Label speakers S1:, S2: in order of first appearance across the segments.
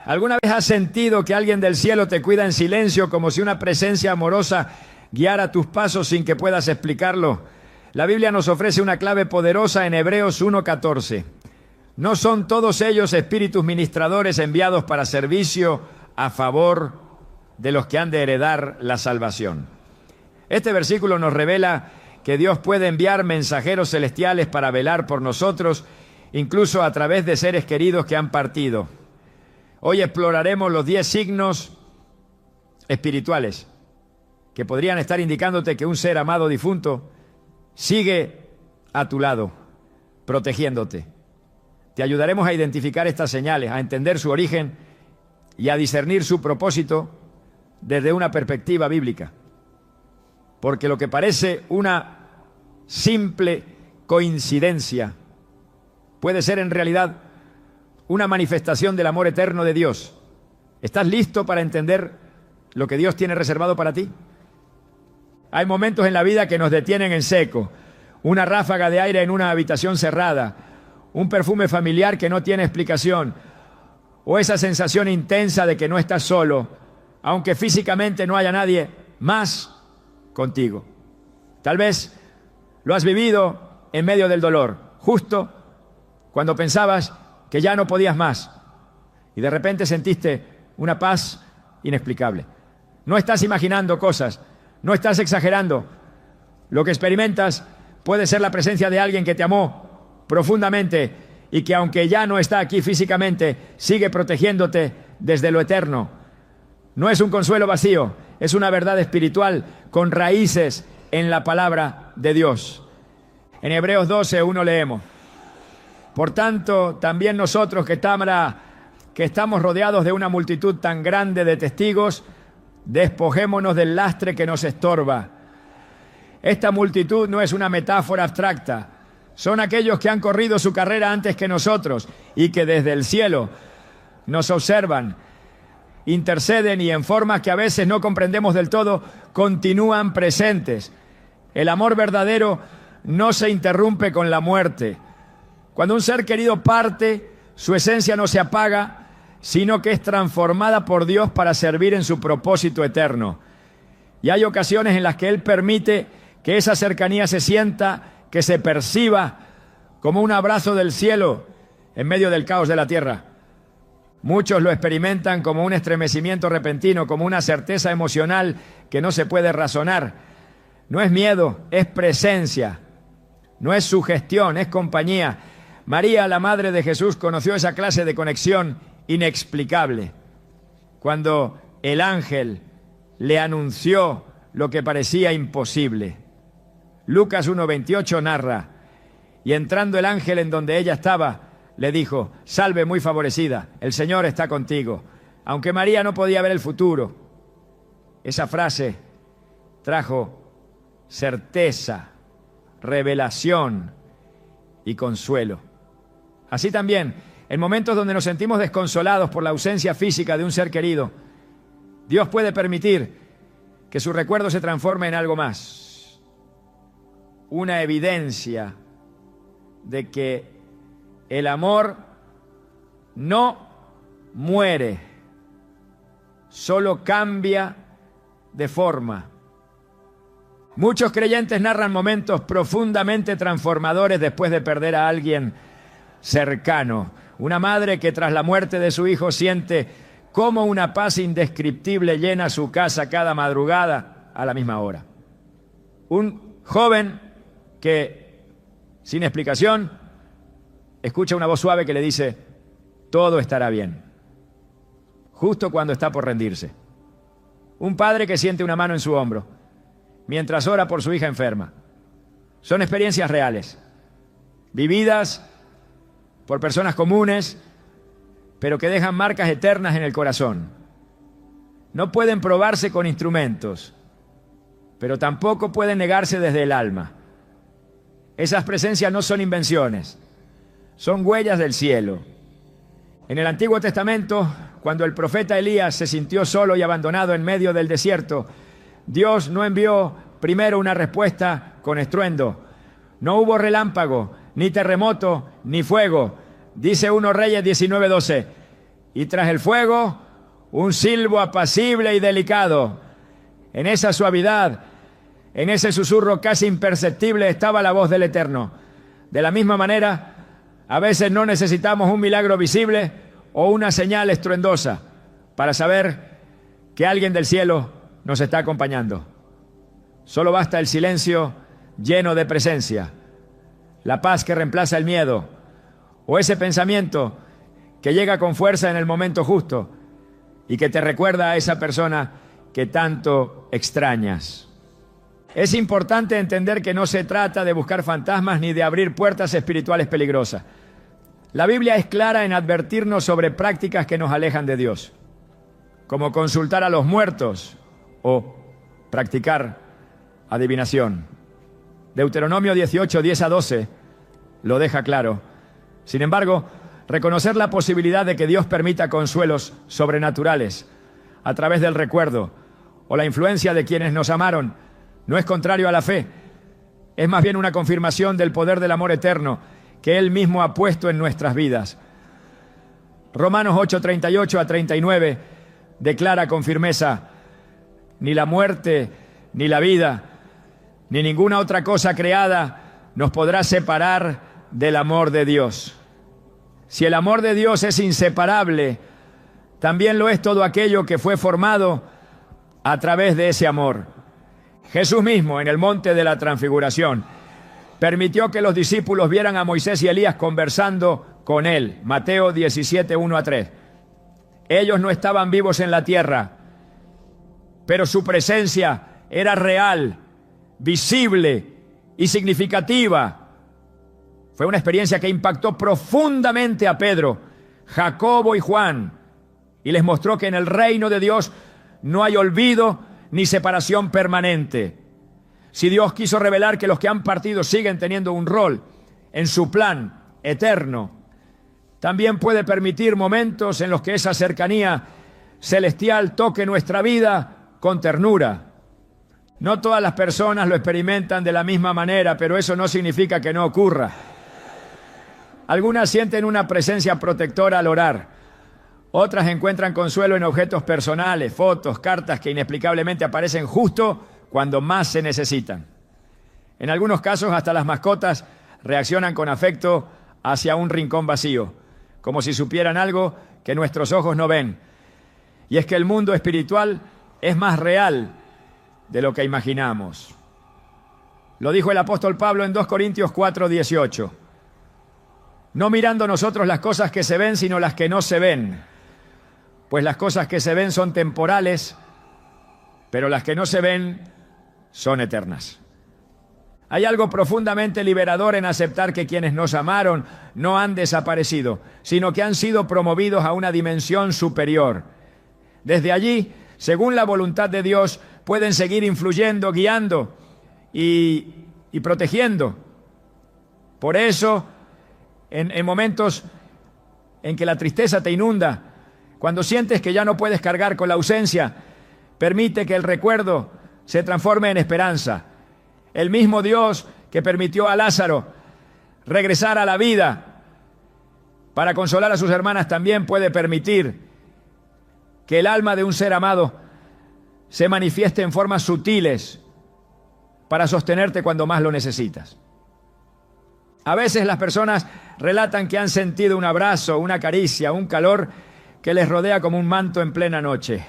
S1: ¿Alguna vez has sentido que alguien del cielo te cuida en silencio, como si una presencia amorosa guiara tus pasos sin que puedas explicarlo? La Biblia nos ofrece una clave poderosa en Hebreos 1:14. ¿No son todos ellos espíritus ministradores enviados para servicio a favor de los que han de heredar la salvación? Este versículo nos revela que Dios puede enviar mensajeros celestiales para velar por nosotros, incluso a través de seres queridos que han partido. Hoy exploraremos los 10 signos espirituales que podrían estar indicándote que un ser amado difunto sigue a tu lado, protegiéndote. Te ayudaremos a identificar estas señales, a entender su origen y a discernir su propósito desde una perspectiva bíblica. Porque lo que parece una simple coincidencia puede ser en realidad una manifestación del amor eterno de Dios. ¿Estás listo para entender lo que Dios tiene reservado para ti? Hay momentos en la vida que nos detienen en seco. Una ráfaga de aire en una habitación cerrada, un perfume familiar que no tiene explicación, o esa sensación intensa de que no estás solo, aunque físicamente no haya nadie más contigo. Tal vez lo has vivido en medio del dolor, justo cuando pensabas que ya no podías más, y de repente sentiste una paz inexplicable. No estás imaginando cosas, no estás exagerando. Lo que experimentas puede ser la presencia de alguien que te amó profundamente y que, aunque ya no está aquí físicamente, sigue protegiéndote desde lo eterno. No es un consuelo vacío, es una verdad espiritual con raíces en la palabra de Dios. En Hebreos 12:1 leemos: por tanto, también nosotros que estamos rodeados de una multitud tan grande de testigos, despojémonos del lastre que nos estorba. Esta multitud no es una metáfora abstracta. Son aquellos que han corrido su carrera antes que nosotros y que desde el cielo nos observan, interceden y en formas que a veces no comprendemos del todo, continúan presentes. El amor verdadero no se interrumpe con la muerte. Cuando un ser querido parte, su esencia no se apaga, sino que es transformada por Dios para servir en su propósito eterno. Y hay ocasiones en las que Él permite que esa cercanía se sienta, que se perciba como un abrazo del cielo en medio del caos de la tierra. Muchos lo experimentan como un estremecimiento repentino, como una certeza emocional que no se puede razonar. No es miedo, es presencia. No es sugestión, es compañía. María, la madre de Jesús, conoció esa clase de conexión inexplicable cuando el ángel le anunció lo que parecía imposible. Lucas 1:28 narra: y entrando el ángel en donde ella estaba, le dijo: salve muy favorecida, el Señor está contigo. Aunque María no podía ver el futuro, esa frase trajo certeza, revelación y consuelo. Así también, en momentos donde nos sentimos desconsolados por la ausencia física de un ser querido, Dios puede permitir que su recuerdo se transforme en algo más. Una evidencia de que el amor no muere, solo cambia de forma. Muchos creyentes narran momentos profundamente transformadores después de perder a alguien cercano. Una madre que tras la muerte de su hijo siente cómo una paz indescriptible llena su casa cada madrugada a la misma hora. Un joven que, sin explicación, escucha una voz suave que le dice: todo estará bien, justo cuando está por rendirse. Un padre que siente una mano en su hombro mientras ora por su hija enferma. Son experiencias reales, vividas por personas comunes, pero que dejan marcas eternas en el corazón. No pueden probarse con instrumentos, pero tampoco pueden negarse desde el alma. Esas presencias no son invenciones, son huellas del cielo. En el Antiguo Testamento, cuando el profeta Elías se sintió solo y abandonado en medio del desierto, Dios no envió primero una respuesta con estruendo. No hubo relámpago, ni terremoto, ni fuego. Dice 1 Reyes 19:12. y tras el fuego un silbo apacible y delicado. En esa suavidad, en ese susurro casi imperceptible estaba la voz del Eterno. De la misma manera, a veces no necesitamos un milagro visible o una señal estruendosa para saber que alguien del cielo nos está acompañando. Solo basta el silencio lleno de presencia, la paz que reemplaza el miedo, o ese pensamiento que llega con fuerza en el momento justo y que te recuerda a esa persona que tanto extrañas. Es importante entender que no se trata de buscar fantasmas ni de abrir puertas espirituales peligrosas. La Biblia es clara en advertirnos sobre prácticas que nos alejan de Dios, como consultar a los muertos o practicar adivinación. Deuteronomio 18, 10 a 12 lo deja claro. Sin embargo, reconocer la posibilidad de que Dios permita consuelos sobrenaturales a través del recuerdo o la influencia de quienes nos amaron no es contrario a la fe. Es más bien una confirmación del poder del amor eterno que Él mismo ha puesto en nuestras vidas. Romanos 8, 38 a 39 declara con firmeza: ni la muerte, ni la vida, ni ninguna otra cosa creada nos podrá separar del amor de Dios. Si el amor de Dios es inseparable, también lo es todo aquello que fue formado a través de ese amor. Jesús mismo, en el monte de la transfiguración, permitió que los discípulos vieran a Moisés y Elías conversando con él. Mateo 17, 1 a 3. Ellos no estaban vivos en la tierra, pero su presencia era real, visible y significativa. Fue una experiencia que impactó profundamente a Pedro, Jacobo y Juan, y les mostró que en el reino de Dios no hay olvido ni separación permanente. Si Dios quiso revelar que los que han partido siguen teniendo un rol en su plan eterno, también puede permitir momentos en los que esa cercanía celestial toque nuestra vida con ternura. No todas las personas lo experimentan de la misma manera, pero eso no significa que no ocurra. Algunas sienten una presencia protectora al orar. Otras encuentran consuelo en objetos personales, fotos, cartas que inexplicablemente aparecen justo cuando más se necesitan. En algunos casos, hasta las mascotas reaccionan con afecto hacia un rincón vacío, como si supieran algo que nuestros ojos no ven. Y es que el mundo espiritual es más real de lo que imaginamos. Lo dijo el apóstol Pablo en 2 Corintios 4, 18. No mirando nosotros las cosas que se ven, sino las que no se ven. Pues las cosas que se ven son temporales, pero las que no se ven son eternas. Hay algo profundamente liberador en aceptar que quienes nos amaron no han desaparecido, sino que han sido promovidos a una dimensión superior. Desde allí, según la voluntad de Dios, pueden seguir influyendo, guiando y protegiendo. Por eso, en momentos en que la tristeza te inunda, cuando sientes que ya no puedes cargar con la ausencia, permite que el recuerdo se transforme en esperanza. El mismo Dios que permitió a Lázaro regresar a la vida para consolar a sus hermanas también puede permitir que el alma de un ser amado se manifieste en formas sutiles para sostenerte cuando más lo necesitas. A veces las personas relatan que han sentido un abrazo, una caricia, un calor que les rodea como un manto en plena noche.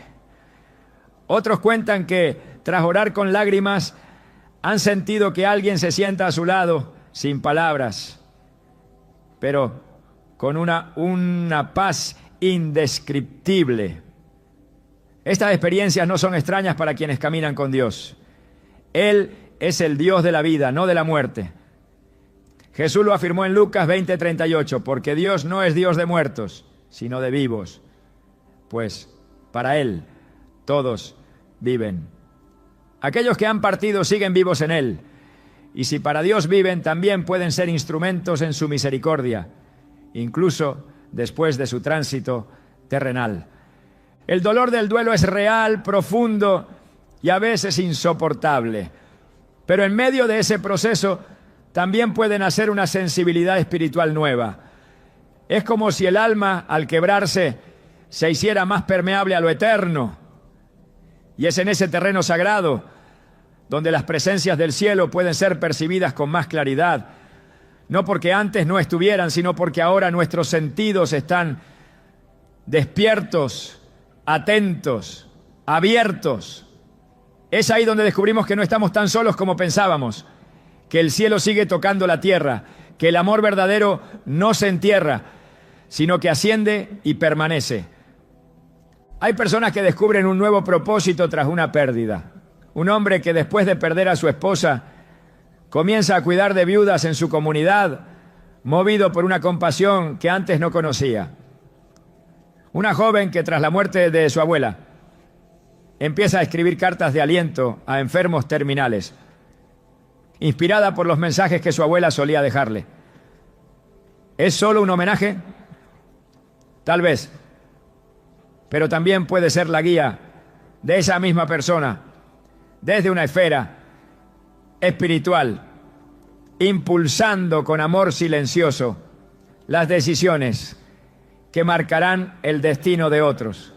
S1: Otros cuentan que, tras orar con lágrimas, han sentido que alguien se sienta a su lado, sin palabras, pero con una paz indescriptible. Estas experiencias no son extrañas para quienes caminan con Dios. Él es el Dios de la vida, no de la muerte. Jesús lo afirmó en Lucas 20:38, porque Dios no es Dios de muertos, sino de vivos, pues para Él todos viven. Aquellos que han partido siguen vivos en Él, y si para Dios viven, también pueden ser instrumentos en su misericordia, incluso después de su tránsito terrenal. El dolor del duelo es real, profundo y a veces insoportable, pero en medio de ese proceso también puede nacer una sensibilidad espiritual nueva. Es como si el alma, al quebrarse, se hiciera más permeable a lo eterno. Y es en ese terreno sagrado donde las presencias del cielo pueden ser percibidas con más claridad. No porque antes no estuvieran, sino porque ahora nuestros sentidos están despiertos, atentos, abiertos. Es ahí donde descubrimos que no estamos tan solos como pensábamos, que el cielo sigue tocando la tierra, que el amor verdadero no se entierra, sino que asciende y permanece. Hay personas que descubren un nuevo propósito tras una pérdida. Un hombre que después de perder a su esposa comienza a cuidar de viudas en su comunidad, movido por una compasión que antes no conocía. Una joven que tras la muerte de su abuela empieza a escribir cartas de aliento a enfermos terminales, inspirada por los mensajes que su abuela solía dejarle. ¿Es solo un homenaje? Tal vez, pero también puede ser la guía de esa misma persona desde una esfera espiritual, impulsando con amor silencioso las decisiones que marcarán el destino de otros.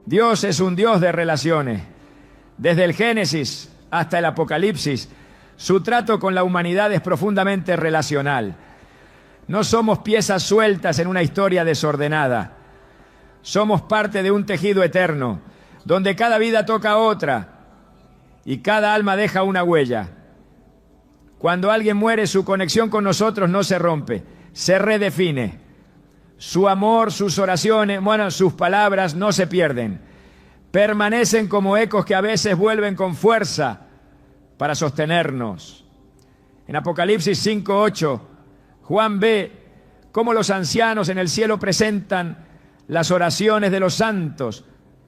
S1: Dios es un Dios de relaciones. Desde el Génesis hasta el Apocalipsis, su trato con la humanidad es profundamente relacional. No somos piezas sueltas en una historia desordenada. Somos parte de un tejido eterno, donde cada vida toca a otra y cada alma deja una huella. Cuando alguien muere, su conexión con nosotros no se rompe, se redefine. Su amor, sus oraciones, sus palabras no se pierden. Permanecen como ecos que a veces vuelven con fuerza para sostenernos. En Apocalipsis 5:8, Juan ve cómo los ancianos en el cielo presentan las oraciones de los santos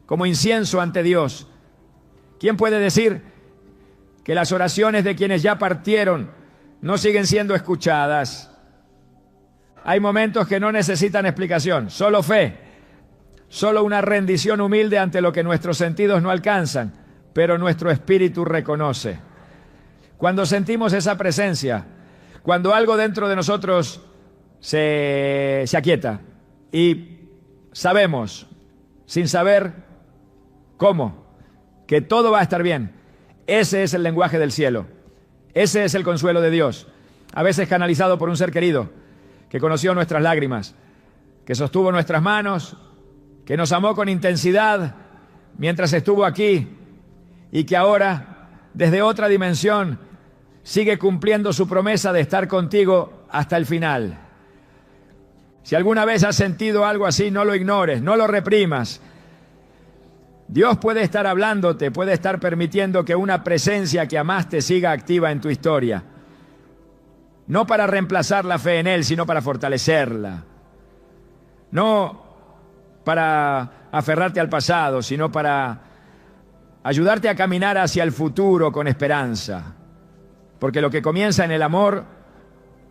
S1: como incienso ante Dios. ¿Quién puede decir que las oraciones de quienes ya partieron no siguen siendo escuchadas? Hay momentos que no necesitan explicación, solo fe, solo una rendición humilde ante lo que nuestros sentidos no alcanzan, pero nuestro espíritu reconoce. Cuando sentimos esa presencia, cuando algo dentro de nosotros se aquieta y sabemos, sin saber cómo, que todo va a estar bien, ese es el lenguaje del cielo, ese es el consuelo de Dios, a veces canalizado por un ser querido que conoció nuestras lágrimas, que sostuvo nuestras manos, que nos amó con intensidad mientras estuvo aquí y que ahora, desde otra dimensión, sigue cumpliendo su promesa de estar contigo hasta el final. Si alguna vez has sentido algo así, no lo ignores, no lo reprimas. Dios puede estar hablándote, puede estar permitiendo que una presencia que amaste siga activa en tu historia. No para reemplazar la fe en Él, sino para fortalecerla. No para aferrarte al pasado, sino para ayudarte a caminar hacia el futuro con esperanza. Porque lo que comienza en el amor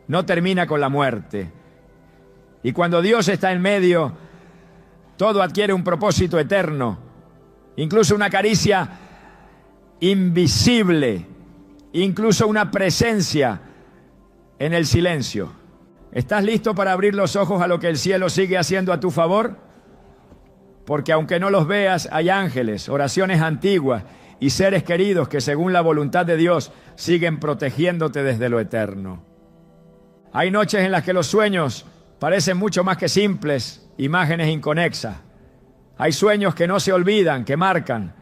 S1: no termina con la muerte. Y cuando Dios está en medio, todo adquiere un propósito eterno. Incluso una caricia invisible, incluso una presencia en el silencio. ¿Estás listo para abrir los ojos a lo que el cielo sigue haciendo a tu favor? Porque aunque no los veas, hay ángeles, oraciones antiguas y seres queridos que según la voluntad de Dios siguen protegiéndote desde lo eterno. Hay noches en las que los sueños parecen mucho más que simples imágenes inconexas. Hay sueños que no se olvidan, que marcan,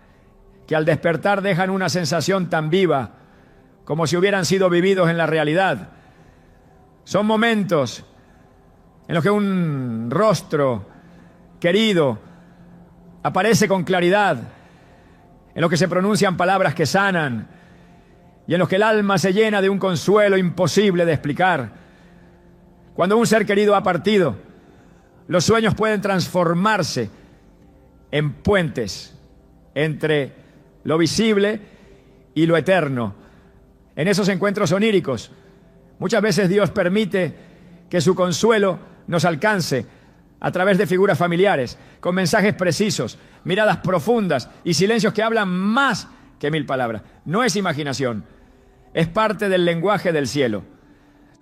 S1: que al despertar dejan una sensación tan viva como si hubieran sido vividos en la realidad. Son momentos en los que un rostro querido aparece con claridad, en los que se pronuncian palabras que sanan y en los que el alma se llena de un consuelo imposible de explicar. Cuando un ser querido ha partido, los sueños pueden transformarse en puentes entre lo visible y lo eterno. En esos encuentros oníricos, muchas veces Dios permite que su consuelo nos alcance a través de figuras familiares, con mensajes precisos, miradas profundas y silencios que hablan más que 1000 palabras. No es imaginación, es parte del lenguaje del cielo.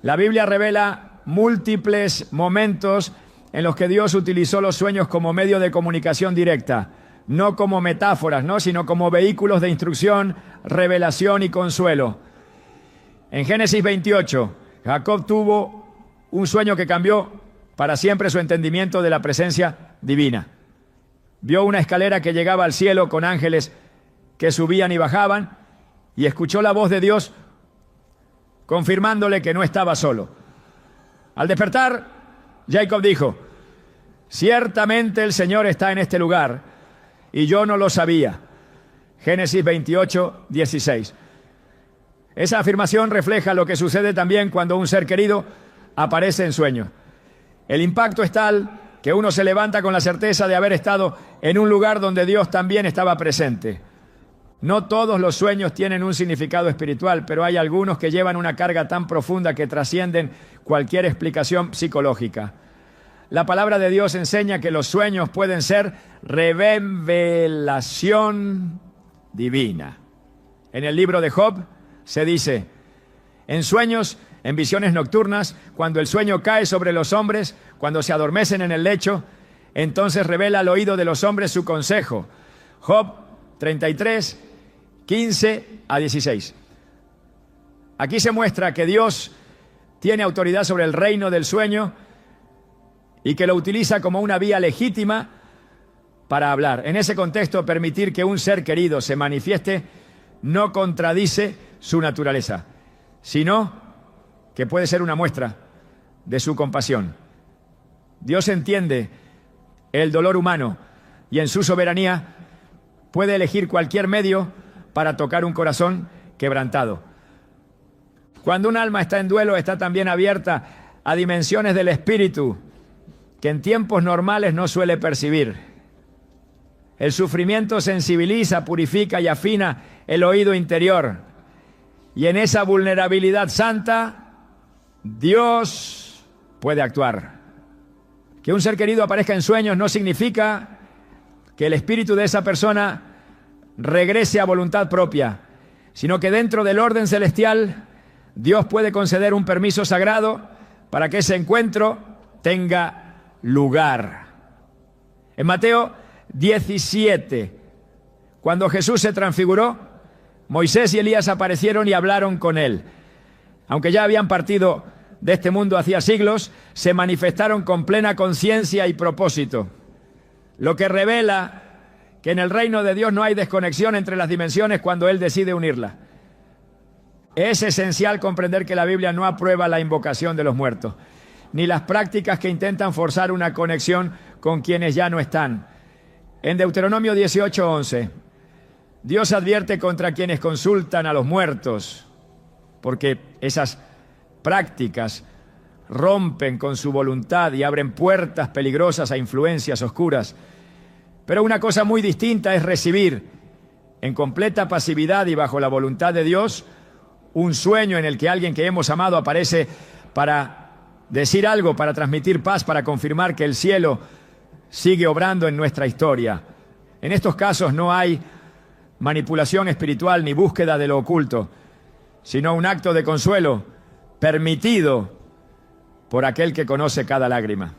S1: La Biblia revela múltiples momentos en los que Dios utilizó los sueños como medio de comunicación directa, no como metáforas, ¿no?, sino como vehículos de instrucción, revelación y consuelo. En Génesis 28, Jacob tuvo un sueño que cambió para siempre su entendimiento de la presencia divina. Vio una escalera que llegaba al cielo con ángeles que subían y bajaban, y escuchó la voz de Dios confirmándole que no estaba solo. Al despertar, Jacob dijo: ciertamente el Señor está en este lugar, y yo no lo sabía. Génesis 28, 16. Esa afirmación refleja lo que sucede también cuando un ser querido aparece en sueños. El impacto es tal que uno se levanta con la certeza de haber estado en un lugar donde Dios también estaba presente. No todos los sueños tienen un significado espiritual, pero hay algunos que llevan una carga tan profunda que trascienden cualquier explicación psicológica. La palabra de Dios enseña que los sueños pueden ser revelación divina. En el libro de Job se dice: en sueños, en visiones nocturnas, cuando el sueño cae sobre los hombres, cuando se adormecen en el lecho, entonces revela al oído de los hombres su consejo. Job 33, 15 a 16. Aquí se muestra que Dios tiene autoridad sobre el reino del sueño y que lo utiliza como una vía legítima para hablar. En ese contexto, permitir que un ser querido se manifieste no contradice su naturaleza, sino que puede ser una muestra de su compasión. Dios entiende el dolor humano y en su soberanía puede elegir cualquier medio para tocar un corazón quebrantado. Cuando un alma está en duelo, está también abierta a dimensiones del espíritu que en tiempos normales no suele percibir. El sufrimiento sensibiliza, purifica y afina el oído interior. Y en esa vulnerabilidad santa, Dios puede actuar. Que un ser querido aparezca en sueños no significa que el espíritu de esa persona regrese a voluntad propia, sino que dentro del orden celestial, Dios puede conceder un permiso sagrado para que ese encuentro tenga lugar. En Mateo 17, cuando Jesús se transfiguró, Moisés y Elías aparecieron y hablaron con él. Aunque ya habían partido de este mundo hacía siglos, se manifestaron con plena conciencia y propósito, lo que revela que en el reino de Dios no hay desconexión entre las dimensiones cuando Él decide unirlas. Es esencial comprender que la Biblia no aprueba la invocación de los muertos, ni las prácticas que intentan forzar una conexión con quienes ya no están. En Deuteronomio 18:11, Dios advierte contra quienes consultan a los muertos, porque esas prácticas rompen con su voluntad y abren puertas peligrosas a influencias oscuras. Pero una cosa muy distinta es recibir en completa pasividad y bajo la voluntad de Dios un sueño en el que alguien que hemos amado aparece para decir algo, para transmitir paz, para confirmar que el cielo sigue obrando en nuestra historia. En estos casos no hay manipulación espiritual ni búsqueda de lo oculto, sino un acto de consuelo permitido por aquel que conoce cada lágrima.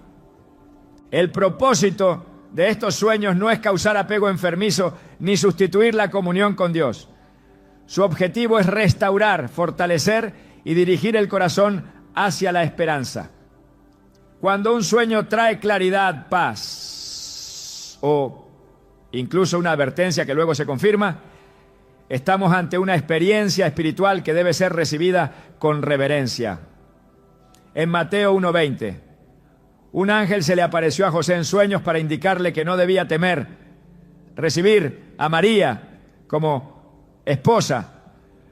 S1: El propósito de estos sueños no es causar apego enfermizo ni sustituir la comunión con Dios. Su objetivo es restaurar, fortalecer y dirigir el corazón hacia la esperanza. Cuando un sueño trae claridad, paz o incluso una advertencia que luego se confirma, estamos ante una experiencia espiritual que debe ser recibida con reverencia. En Mateo 1:20, un ángel se le apareció a José en sueños para indicarle que no debía temer recibir a María como esposa,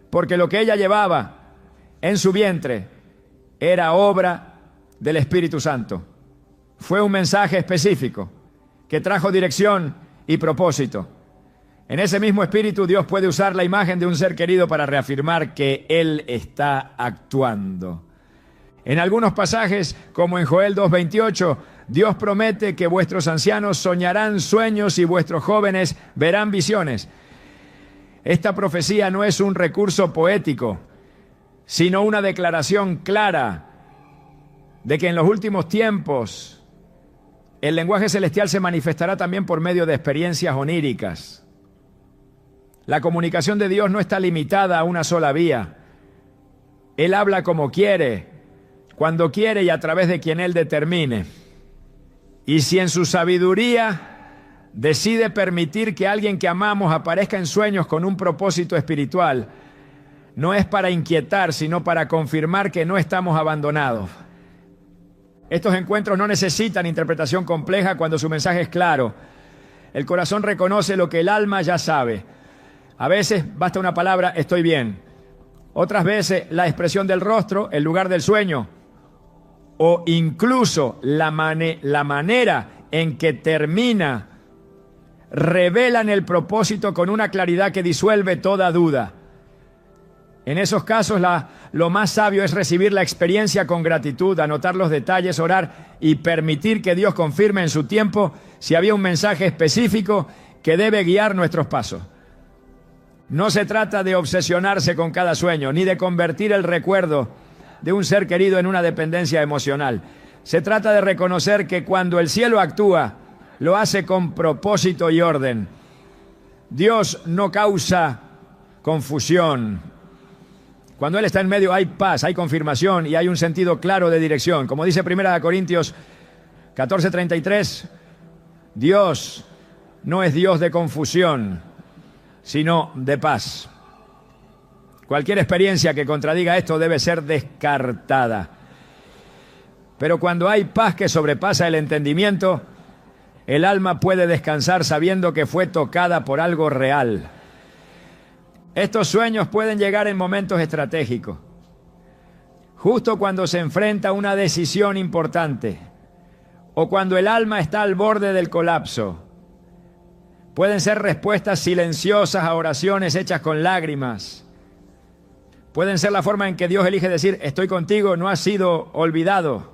S1: porque lo que ella llevaba en su vientre era obra del Espíritu Santo. Fue un mensaje específico que trajo dirección y propósito. En ese mismo espíritu, Dios puede usar la imagen de un ser querido para reafirmar que Él está actuando. En algunos pasajes, como en Joel 2:28, Dios promete que vuestros ancianos soñarán sueños y vuestros jóvenes verán visiones. Esta profecía no es un recurso poético, sino una declaración clara de que en los últimos tiempos El lenguaje celestial se manifestará también por medio de experiencias oníricas. La comunicación de Dios no está limitada a una sola vía. Él habla como quiere, cuando quiere y a través de quien Él determine. Y si en su sabiduría decide permitir que alguien que amamos aparezca en sueños con un propósito espiritual, no es para inquietar, sino para confirmar que no estamos abandonados. Estos encuentros no necesitan interpretación compleja cuando su mensaje es claro. El corazón reconoce lo que el alma ya sabe. A veces basta una palabra, estoy bien. Otras veces la expresión del rostro, el lugar del sueño, o incluso la manera en que termina, revelan el propósito con una claridad que disuelve toda duda. En esos casos lo más sabio es recibir la experiencia con gratitud, anotar los detalles, orar y permitir que Dios confirme en su tiempo si había un mensaje específico que debe guiar nuestros pasos. No se trata de obsesionarse con cada sueño, ni de convertir el recuerdo de un ser querido en una dependencia emocional. Se trata de reconocer que cuando el cielo actúa, lo hace con propósito y orden. Dios no causa confusión. Cuando Él está en medio hay paz, hay confirmación y hay un sentido claro de dirección. Como dice 1 Corintios 14:33, Dios no es Dios de confusión, sino de paz. Cualquier experiencia que contradiga esto debe ser descartada. Pero cuando hay paz que sobrepasa el entendimiento, el alma puede descansar sabiendo que fue tocada por algo real. Estos sueños pueden llegar en momentos estratégicos, justo cuando se enfrenta a una decisión importante o cuando el alma está al borde del colapso. Pueden ser respuestas silenciosas a oraciones hechas con lágrimas. Pueden ser la forma en que Dios elige decir, estoy contigo, no has sido olvidado.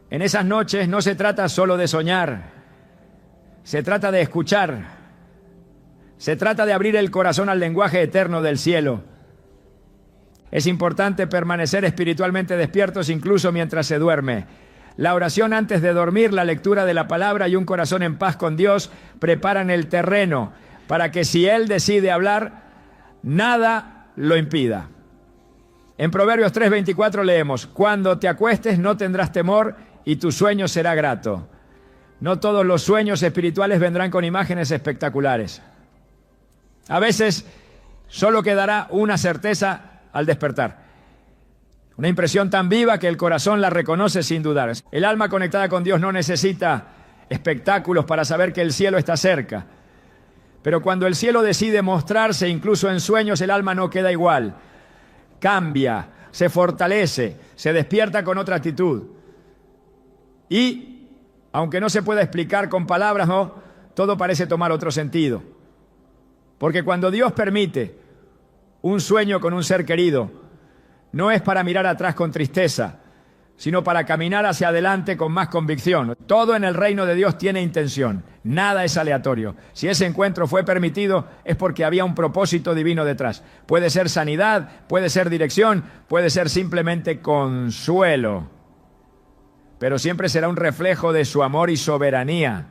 S1: En esas noches no se trata solo de soñar, se trata de escuchar. Se trata de abrir el corazón al lenguaje eterno del cielo. Es importante permanecer espiritualmente despiertos incluso mientras se duerme. La oración antes de dormir, la lectura de la palabra y un corazón en paz con Dios preparan el terreno para que si Él decide hablar, nada lo impida. En Proverbios 3:24 leemos, cuando te acuestes no tendrás temor y tu sueño será grato. No todos los sueños espirituales vendrán con imágenes espectaculares. A veces solo quedará una certeza al despertar. Una impresión tan viva que el corazón la reconoce sin dudar. El alma conectada con Dios no necesita espectáculos para saber que el cielo está cerca. Pero cuando el cielo decide mostrarse, incluso en sueños, el alma no queda igual. Cambia, se fortalece, se despierta con otra actitud. Y, aunque no se pueda explicar con palabras, no, todo parece tomar otro sentido. Porque cuando Dios permite un sueño con un ser querido, no es para mirar atrás con tristeza, sino para caminar hacia adelante con más convicción. Todo en el reino de Dios tiene intención, nada es aleatorio. Si ese encuentro fue permitido, es porque había un propósito divino detrás. Puede ser sanidad, puede ser dirección, puede ser simplemente consuelo. Pero siempre será un reflejo de su amor y soberanía.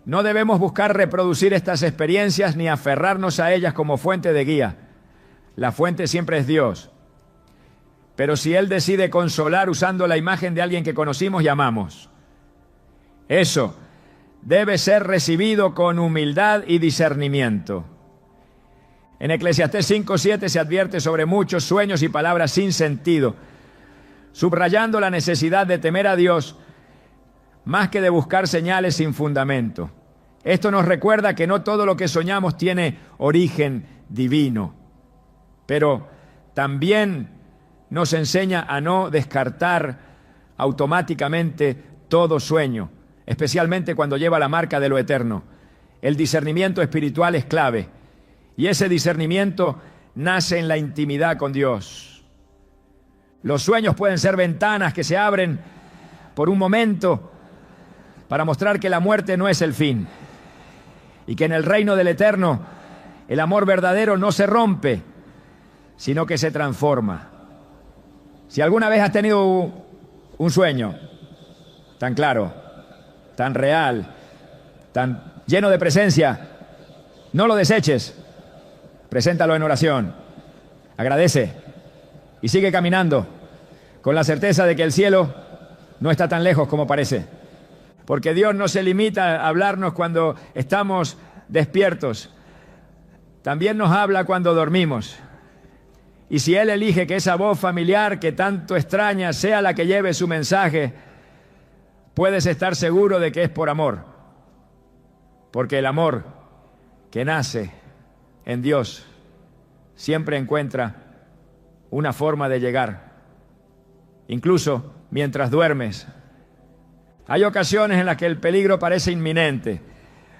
S1: No debemos buscar reproducir estas experiencias ni aferrarnos a ellas como fuente de guía. La fuente siempre es Dios. Pero si Él decide consolar usando la imagen de alguien que conocimos y amamos, eso debe ser recibido con humildad y discernimiento. En Eclesiastés 5:7 se advierte sobre muchos sueños y palabras sin sentido, subrayando la necesidad de temer a Dios más que de buscar señales sin fundamento. Esto nos recuerda que no todo lo que soñamos tiene origen divino, pero también nos enseña a no descartar automáticamente todo sueño, especialmente cuando lleva la marca de lo eterno. El discernimiento espiritual es clave, y ese discernimiento nace en la intimidad con Dios. Los sueños pueden ser ventanas que se abren por un momento para mostrar que la muerte no es el fin y que en el reino del eterno el amor verdadero no se rompe, sino que se transforma. Si alguna vez has tenido un sueño tan claro, tan real, tan lleno de presencia. No lo deseches. Preséntalo en oración. Agradece y sigue caminando con la certeza de que el cielo no está tan lejos como parece. Porque Dios no se limita a hablarnos cuando estamos despiertos. También nos habla cuando dormimos. Y si Él elige que esa voz familiar que tanto extraña sea la que lleve su mensaje, puedes estar seguro de que es por amor. Porque el amor que nace en Dios siempre encuentra una forma de llegar, incluso mientras duermes. Hay ocasiones en las que el peligro parece inminente,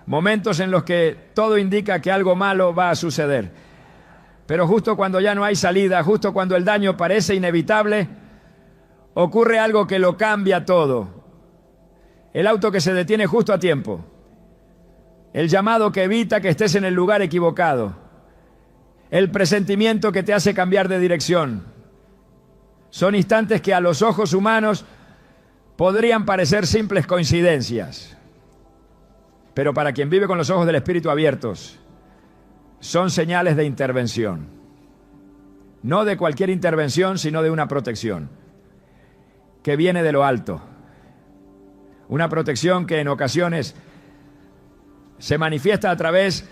S1: momentos en los que todo indica que algo malo va a suceder. Pero justo cuando ya no hay salida, justo cuando el daño parece inevitable, ocurre algo que lo cambia todo. El auto que se detiene justo a tiempo, el llamado que evita que estés en el lugar equivocado, el presentimiento que te hace cambiar de dirección. Son instantes que a los ojos humanos podrían parecer simples coincidencias, pero para quien vive con los ojos del Espíritu abiertos, son señales de intervención. No de cualquier intervención, sino de una protección que viene de lo alto. Una protección que en ocasiones se manifiesta a través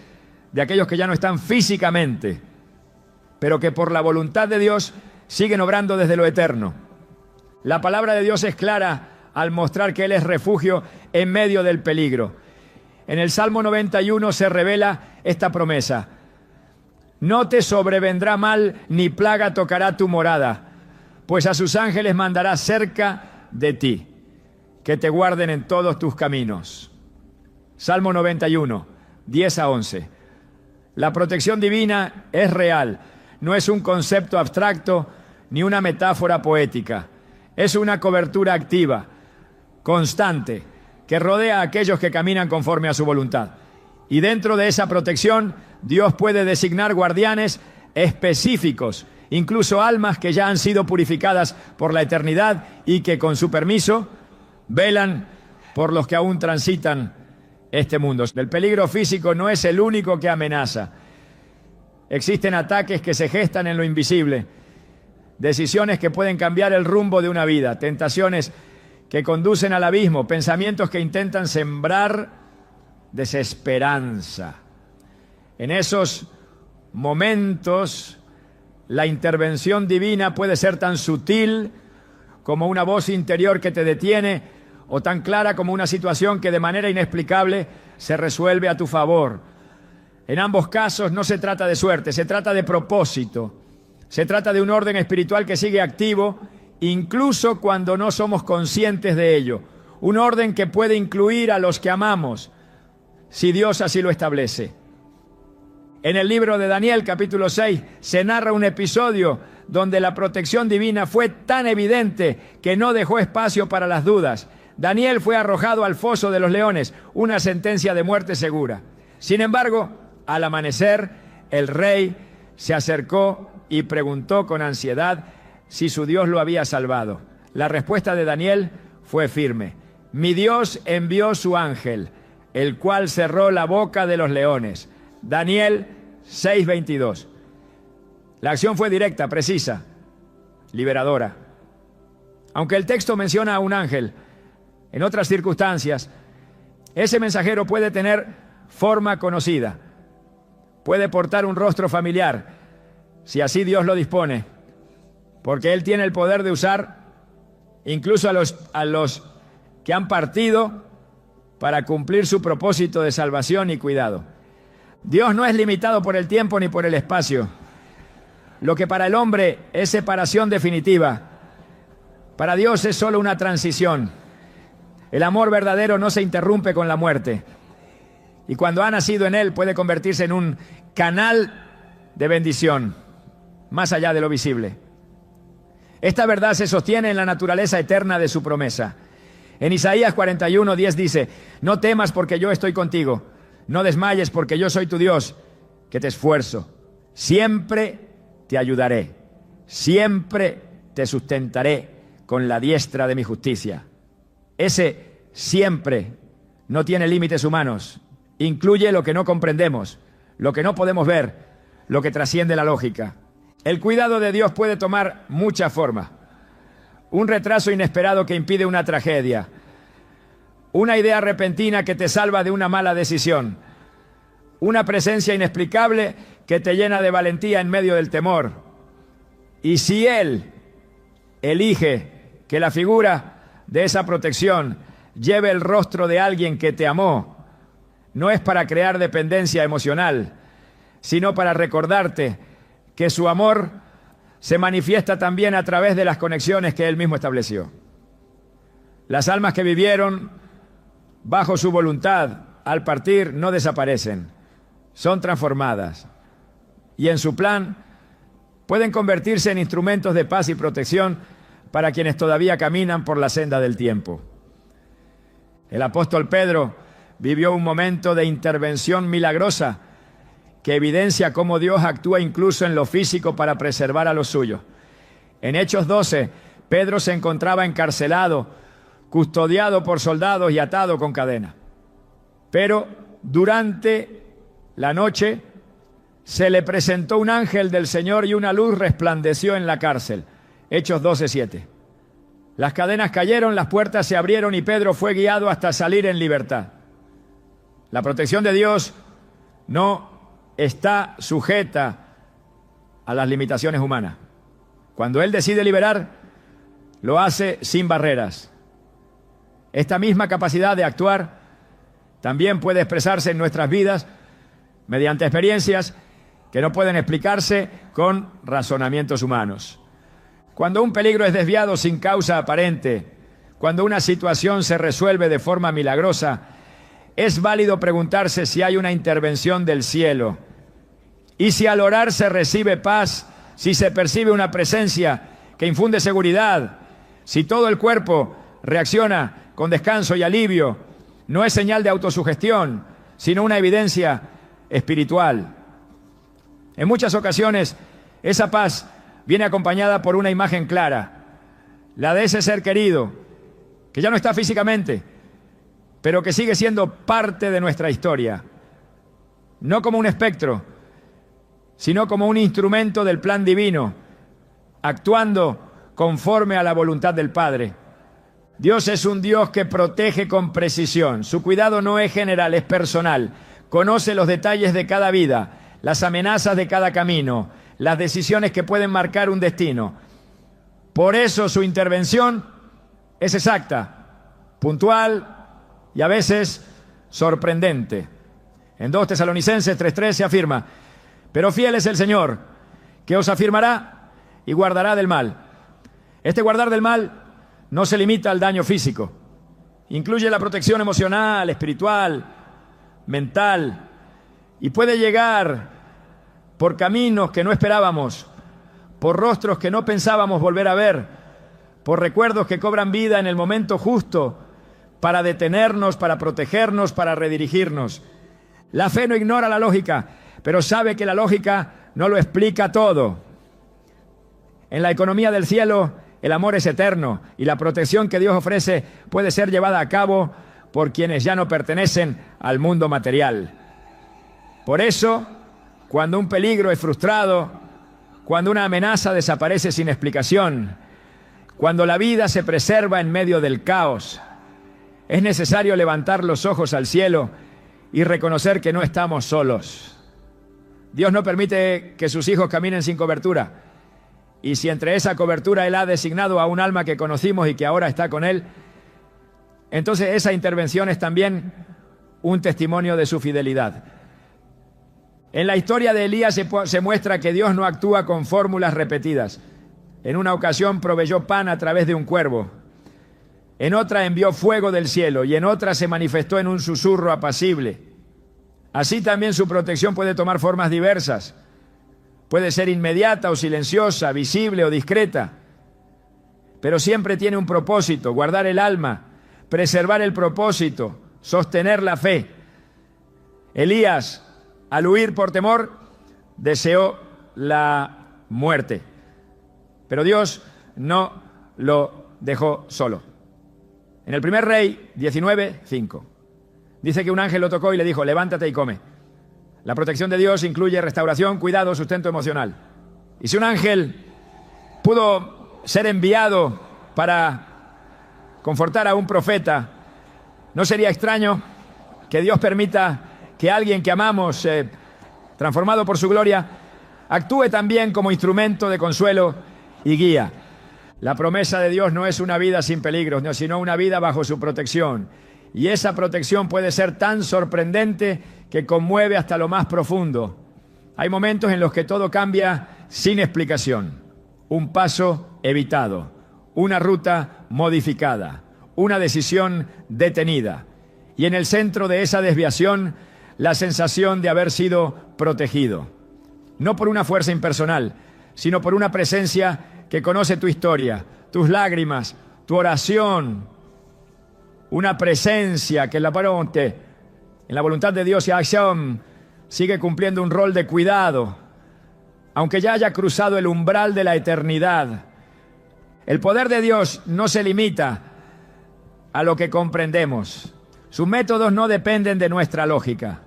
S1: de aquellos que ya no están físicamente, pero que por la voluntad de Dios siguen obrando desde lo eterno. La palabra de Dios es clara al mostrar que Él es refugio en medio del peligro. En el Salmo 91 se revela esta promesa: no te sobrevendrá mal, ni plaga tocará tu morada, pues a sus ángeles mandará cerca de ti, que te guarden en todos tus caminos. Salmo 91, 10 a 11. La protección divina es real, no es un concepto abstracto ni una metáfora poética. Es una cobertura activa, constante, que rodea a aquellos que caminan conforme a su voluntad. Y dentro de esa protección, Dios puede designar guardianes específicos, incluso almas que ya han sido purificadas por la eternidad y que con su permiso velan por los que aún transitan este mundo. El peligro físico no es el único que amenaza. Existen ataques que se gestan en lo invisible, decisiones que pueden cambiar el rumbo de una vida, tentaciones que conducen al abismo, pensamientos que intentan sembrar desesperanza. En esos momentos, la intervención divina puede ser tan sutil como una voz interior que te detiene, o tan clara como una situación que de manera inexplicable se resuelve a tu favor. En ambos casos no se trata de suerte, se trata de propósito. Se trata de un orden espiritual que sigue activo, incluso cuando no somos conscientes de ello. Un orden que puede incluir a los que amamos, si Dios así lo establece. En el libro de Daniel, capítulo 6, se narra un episodio donde la protección divina fue tan evidente que no dejó espacio para las dudas. Daniel fue arrojado al foso de los leones, una sentencia de muerte segura. Sin embargo, al amanecer, el rey se acercó y preguntó con ansiedad si su Dios lo había salvado. La respuesta de Daniel fue firme: mi Dios envió su ángel, el cual cerró la boca de los leones. Daniel 6:22. La acción fue directa, precisa, liberadora. Aunque el texto menciona a un ángel, en otras circunstancias, ese mensajero puede tener forma conocida, puede portar un rostro familiar, si así Dios lo dispone, porque Él tiene el poder de usar incluso a los que han partido para cumplir su propósito de salvación y cuidado. Dios no es limitado por el tiempo ni por el espacio. Lo que para el hombre es separación definitiva, para Dios es solo una transición. El amor verdadero no se interrumpe con la muerte. Y cuando ha nacido en Él puede convertirse en un canal de bendición, más allá de lo visible. Esta verdad se sostiene en la naturaleza eterna de su promesa. En Isaías 41:10 dice: no temas porque yo estoy contigo, no desmayes porque yo soy tu Dios, que te esfuerzo. Siempre te ayudaré, siempre te sustentaré con la diestra de mi justicia. Ese siempre no tiene límites humanos. Incluye lo que no comprendemos, lo que no podemos ver, lo que trasciende la lógica. El cuidado de Dios puede tomar muchas formas. Un retraso inesperado que impide una tragedia. Una idea repentina que te salva de una mala decisión. Una presencia inexplicable que te llena de valentía en medio del temor. Y si Él elige que la figura de esa protección lleve el rostro de alguien que te amó, no es para crear dependencia emocional, sino para recordarte que su amor se manifiesta también a través de las conexiones que Él mismo estableció. Las almas que vivieron bajo su voluntad al partir no desaparecen, son transformadas y en su plan pueden convertirse en instrumentos de paz y protección para quienes todavía caminan por la senda del tiempo. El apóstol Pedro vivió un momento de intervención milagrosa que evidencia cómo Dios actúa incluso en lo físico para preservar a los suyos. En Hechos 12, Pedro se encontraba encarcelado, custodiado por soldados y atado con cadena. Pero durante la noche se le presentó un ángel del Señor y una luz resplandeció en la cárcel. Hechos 12:7. Las cadenas cayeron, las puertas se abrieron y Pedro fue guiado hasta salir en libertad. La protección de Dios no está sujeta a las limitaciones humanas. Cuando Él decide liberar, lo hace sin barreras. Esta misma capacidad de actuar también puede expresarse en nuestras vidas mediante experiencias que no pueden explicarse con razonamientos humanos. Cuando un peligro es desviado sin causa aparente, cuando una situación se resuelve de forma milagrosa, es válido preguntarse si hay una intervención del cielo. Y si al orar se recibe paz, si se percibe una presencia que infunde seguridad, si todo el cuerpo reacciona con descanso y alivio, no es señal de autosugestión, sino una evidencia espiritual. En muchas ocasiones, esa paz viene acompañada por una imagen clara, la de ese ser querido, que ya no está físicamente, pero que sigue siendo parte de nuestra historia, no como un espectro, sino como un instrumento del plan divino, actuando conforme a la voluntad del Padre. Dios es un Dios que protege con precisión. Su cuidado no es general, es personal. Conoce los detalles de cada vida, las amenazas de cada camino, las decisiones que pueden marcar un destino. Por eso su intervención es exacta, puntual y a veces sorprendente. En 2 Tesalonicenses 3:3 se afirma: pero fiel es el Señor, que os afirmará y guardará del mal. Este guardar del mal no se limita al daño físico. Incluye la protección emocional, espiritual, mental, y puede llegar por caminos que no esperábamos, por rostros que no pensábamos volver a ver, por recuerdos que cobran vida en el momento justo para detenernos, para protegernos, para redirigirnos. La fe no ignora la lógica, pero sabe que la lógica no lo explica todo. En la economía del cielo, el amor es eterno y la protección que Dios ofrece puede ser llevada a cabo por quienes ya no pertenecen al mundo material. Por eso, cuando un peligro es frustrado, cuando una amenaza desaparece sin explicación, cuando la vida se preserva en medio del caos, es necesario levantar los ojos al cielo y reconocer que no estamos solos. Dios no permite que sus hijos caminen sin cobertura. Y si entre esa cobertura Él ha designado a un alma que conocimos y que ahora está con Él, entonces esa intervención es también un testimonio de su fidelidad. En la historia de Elías se muestra que Dios no actúa con fórmulas repetidas. En una ocasión proveyó pan a través de un cuervo. En otra envió fuego del cielo y en otra se manifestó en un susurro apacible. Así también su protección puede tomar formas diversas. Puede ser inmediata o silenciosa, visible o discreta, pero siempre tiene un propósito: guardar el alma, preservar el propósito, sostener la fe. Elías, al huir por temor, deseó la muerte, pero Dios no lo dejó solo. En el primer Rey 19:5, Dice que un ángel lo tocó y le dijo, levántate y come. La protección de Dios incluye restauración, cuidado, sustento emocional. Y si un ángel pudo ser enviado para confortar a un profeta, ¿no sería extraño que Dios permita que alguien que amamos, transformado por su gloria, actúe también como instrumento de consuelo y guía? La promesa de Dios no es una vida sin peligros, sino una vida bajo su protección. Y esa protección puede ser tan sorprendente que conmueve hasta lo más profundo. Hay momentos en los que todo cambia sin explicación. Un paso evitado, una ruta modificada, una decisión detenida. Y en el centro de esa desviación, la sensación de haber sido protegido. No por una fuerza impersonal, sino por una presencia que conoce tu historia, tus lágrimas, tu oración. Una presencia que en la voluntad de Dios y acción sigue cumpliendo un rol de cuidado, aunque ya haya cruzado el umbral de la eternidad. El poder de Dios no se limita a lo que comprendemos. Sus métodos no dependen de nuestra lógica.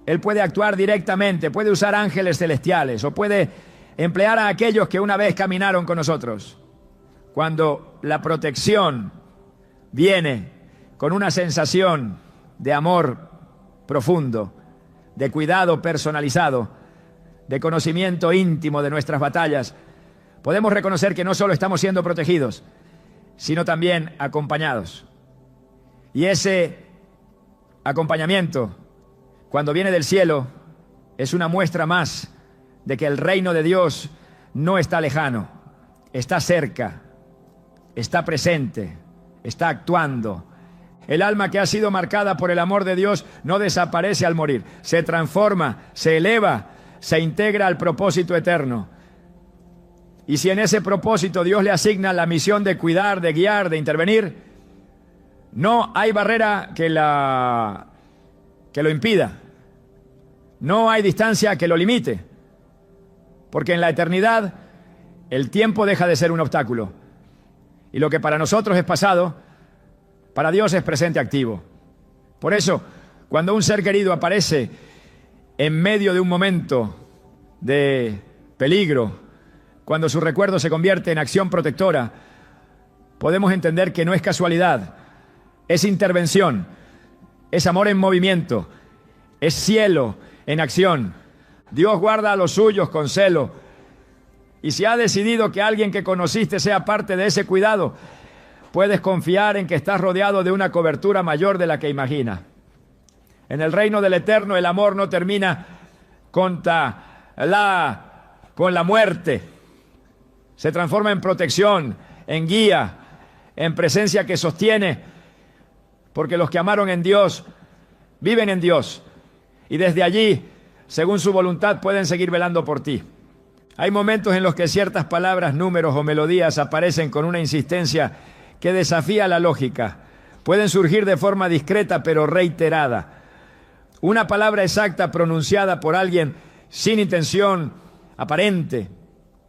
S1: Él puede actuar directamente, puede usar ángeles celestiales o puede emplear a aquellos que una vez caminaron con nosotros. Cuando la protección viene con una sensación de amor profundo, de cuidado personalizado, de conocimiento íntimo de nuestras batallas, podemos reconocer que no solo estamos siendo protegidos, sino también acompañados. Y ese acompañamiento, cuando viene del cielo, es una muestra más de que el reino de Dios no está lejano, está cerca, está presente, está actuando. El alma que ha sido marcada por el amor de Dios no desaparece al morir, se transforma, se eleva, se integra al propósito eterno. Y si en ese propósito Dios le asigna la misión de cuidar, de guiar, de intervenir, no hay barrera que lo impida. No hay distancia que lo limite. Porque en la eternidad el tiempo deja de ser un obstáculo. Y lo que para nosotros es pasado, para Dios es presente activo. Por eso, cuando un ser querido aparece en medio de un momento de peligro, cuando su recuerdo se convierte en acción protectora, podemos entender que no es casualidad, es intervención, es amor en movimiento, es cielo en acción. Dios guarda a los suyos con celo. Y si ha decidido que alguien que conociste sea parte de ese cuidado, puedes confiar en que estás rodeado de una cobertura mayor de la que imaginas. En el reino del Eterno, el amor no termina con la muerte. Se transforma en protección, en guía, en presencia que sostiene, porque los que amaron en Dios viven en Dios. Y desde allí, según su voluntad, pueden seguir velando por ti. Hay momentos en los que ciertas palabras, números o melodías aparecen con una insistencia que desafía la lógica. Pueden surgir de forma discreta pero reiterada. Una palabra exacta pronunciada por alguien sin intención aparente.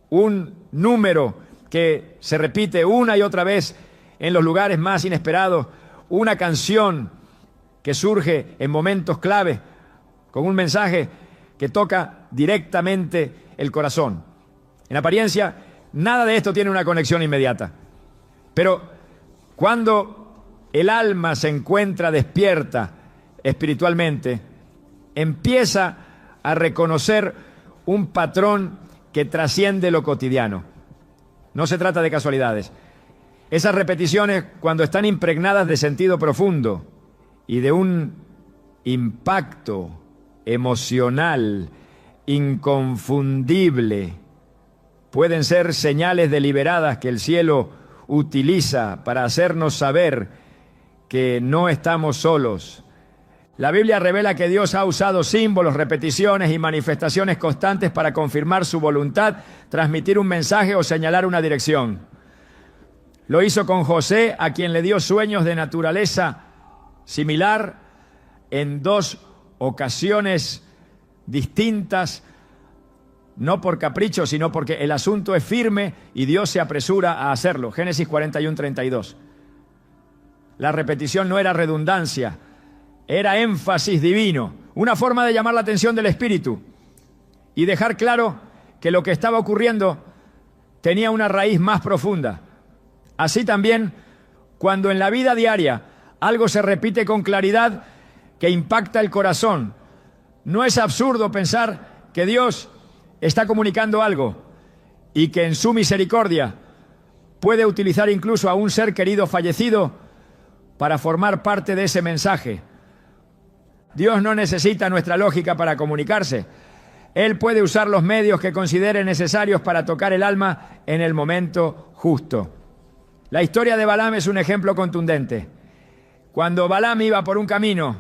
S1: Un número que se repite una y otra vez en los lugares más inesperados. Una canción que surge en momentos clave con un mensaje que toca directamente el corazón. En apariencia, nada de esto tiene una conexión inmediata. Pero cuando el alma se encuentra despierta espiritualmente, empieza a reconocer un patrón que trasciende lo cotidiano. No se trata de casualidades. Esas repeticiones, cuando están impregnadas de sentido profundo y de un impacto emocional inconfundible, pueden ser señales deliberadas que el cielo utiliza para hacernos saber que no estamos solos. La Biblia revela que Dios ha usado símbolos, repeticiones y manifestaciones constantes para confirmar su voluntad, transmitir un mensaje o señalar una dirección. Lo hizo con José, a quien le dio sueños de naturaleza similar en dos ocasiones distintas, no por capricho, sino porque el asunto es firme y Dios se apresura a hacerlo. Génesis 41:32. La repetición no era redundancia, Era énfasis divino, una forma de llamar la atención del Espíritu y dejar claro que lo que estaba ocurriendo tenía una raíz más profunda. Así también, cuando en la vida diaria algo se repite con claridad que impacta el corazón, no es absurdo pensar que Dios está comunicando algo y que en su misericordia puede utilizar incluso a un ser querido fallecido para formar parte de ese mensaje. Dios no necesita nuestra lógica para comunicarse. Él puede usar los medios que considere necesarios para tocar el alma en el momento justo. La historia de Balaam es un ejemplo contundente. Cuando Balaam iba por un camino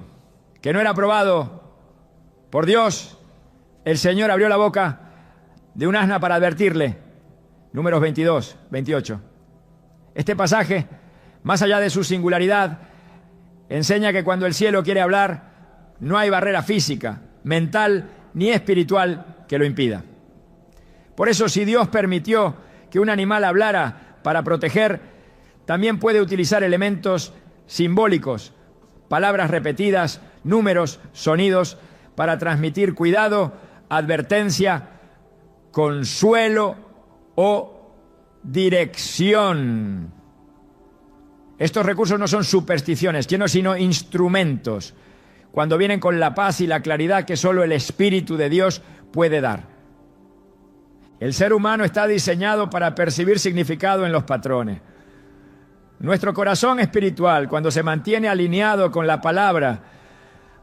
S1: que no era aprobado por Dios, el Señor abrió la boca de un asna para advertirle. Números 22, 28. Este pasaje, más allá de su singularidad, enseña que cuando el cielo quiere hablar, no hay barrera física, mental ni espiritual que lo impida. Por eso, si Dios permitió que un animal hablara para proteger, también puede utilizar elementos simbólicos, palabras repetidas, números, sonidos, para transmitir cuidado, advertencia, consuelo o dirección. Estos recursos no son supersticiones, sino instrumentos, cuando vienen con la paz y la claridad que solo el Espíritu de Dios puede dar. El ser humano está diseñado para percibir significado en los patrones. Nuestro corazón espiritual, cuando se mantiene alineado con la palabra,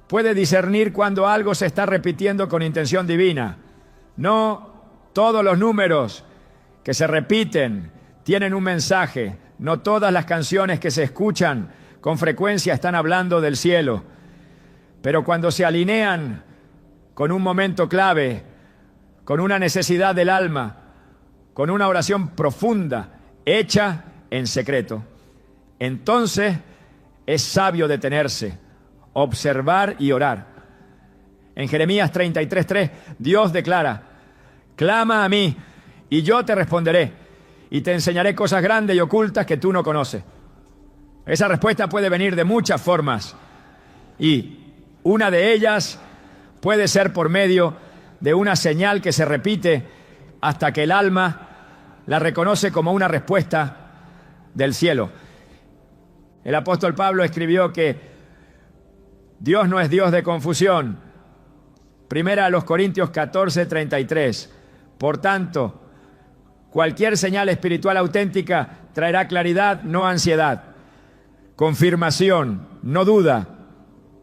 S1: puede discernir cuando algo se está repitiendo con intención divina. No todos los números que se repiten tienen un mensaje. No todas las canciones que se escuchan con frecuencia están hablando del cielo. Pero cuando se alinean con un momento clave, con una necesidad del alma, con una oración profunda, hecha en secreto, entonces es sabio detenerse, observar y orar. En Jeremías 33:3, Dios declara: clama a mí y yo te responderé y te enseñaré cosas grandes y ocultas que tú no conoces. Esa respuesta puede venir de muchas formas y una de ellas puede ser por medio de una señal que se repite hasta que el alma la reconoce como una respuesta del cielo. El apóstol Pablo escribió que Dios no es Dios de confusión. Primera a los Corintios 14:33. Por tanto, cualquier señal espiritual auténtica traerá claridad, no ansiedad, confirmación, no duda,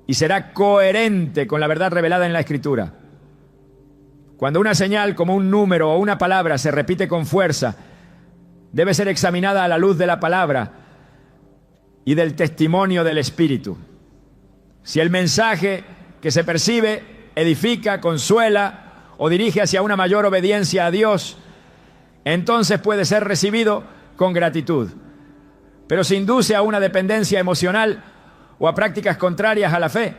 S1: y será coherente con la verdad revelada en la Escritura. Cuando una señal como un número o una palabra se repite con fuerza, debe ser examinada a la luz de la palabra y del testimonio del Espíritu. Si el mensaje que se percibe edifica, consuela o dirige hacia una mayor obediencia a Dios, entonces puede ser recibido con gratitud. Pero si induce a una dependencia emocional o a prácticas contrarias a la fe,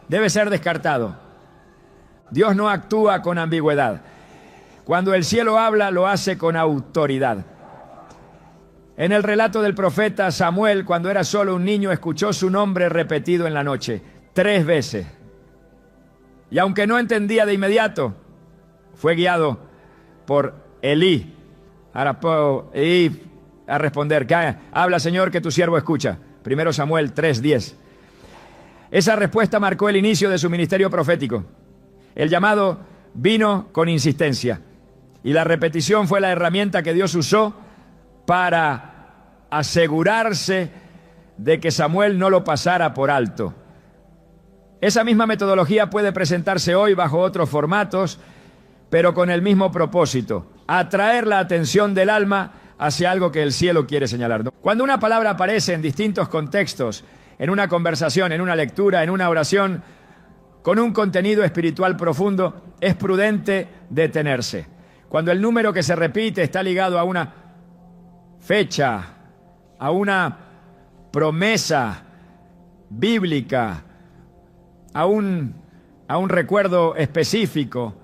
S1: debe ser descartado. Dios no actúa con ambigüedad. Cuando el cielo habla, lo hace con autoridad. En el relato del profeta Samuel, cuando era solo un niño, escuchó su nombre repetido en la noche 3 veces. Y aunque no entendía de inmediato, fue guiado por Elí. Ahora puedo ir a responder: habla, Señor, que tu siervo escucha. 1 Samuel 3:10. Esa respuesta marcó el inicio de su ministerio profético. El llamado vino con insistencia y la repetición fue la herramienta que Dios usó para asegurarse de que Samuel no lo pasara por alto. Esa misma metodología puede presentarse hoy bajo otros formatos, pero con el mismo propósito: atraer la atención del alma hacia algo que el cielo quiere señalar. Cuando una palabra aparece en distintos contextos, en una conversación, en una lectura, en una oración, con un contenido espiritual profundo, es prudente detenerse. Cuando el número que se repite está ligado a una fecha, a una promesa bíblica, a un recuerdo específico,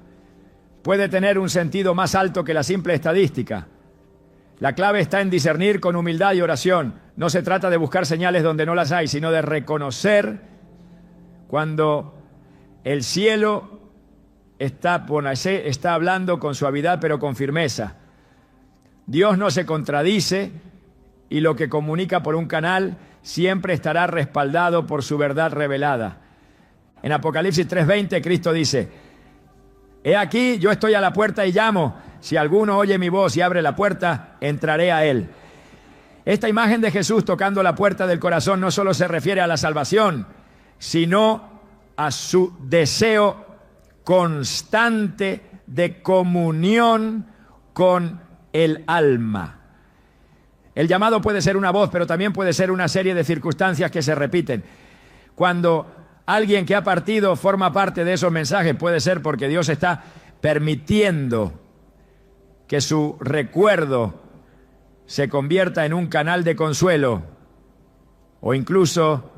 S1: puede tener un sentido más alto que la simple estadística. La clave está en discernir con humildad y oración. No se trata de buscar señales donde no las hay, sino de reconocer Cuando el cielo está hablando con suavidad pero con firmeza. Dios no se contradice y lo que comunica por un canal siempre estará respaldado por su verdad revelada. En Apocalipsis 3:20 Cristo dice: he aquí, yo estoy a la puerta y llamo. Si alguno oye mi voz y abre la puerta, entraré a él. Esta imagen de Jesús tocando la puerta del corazón no solo se refiere a la salvación, sino a su deseo constante de comunión con el alma. El llamado puede ser una voz, pero también puede ser una serie de circunstancias que se repiten. Cuando alguien que ha partido forma parte de esos mensajes, puede ser porque Dios está permitiendo que su recuerdo se convierta en un canal de consuelo o incluso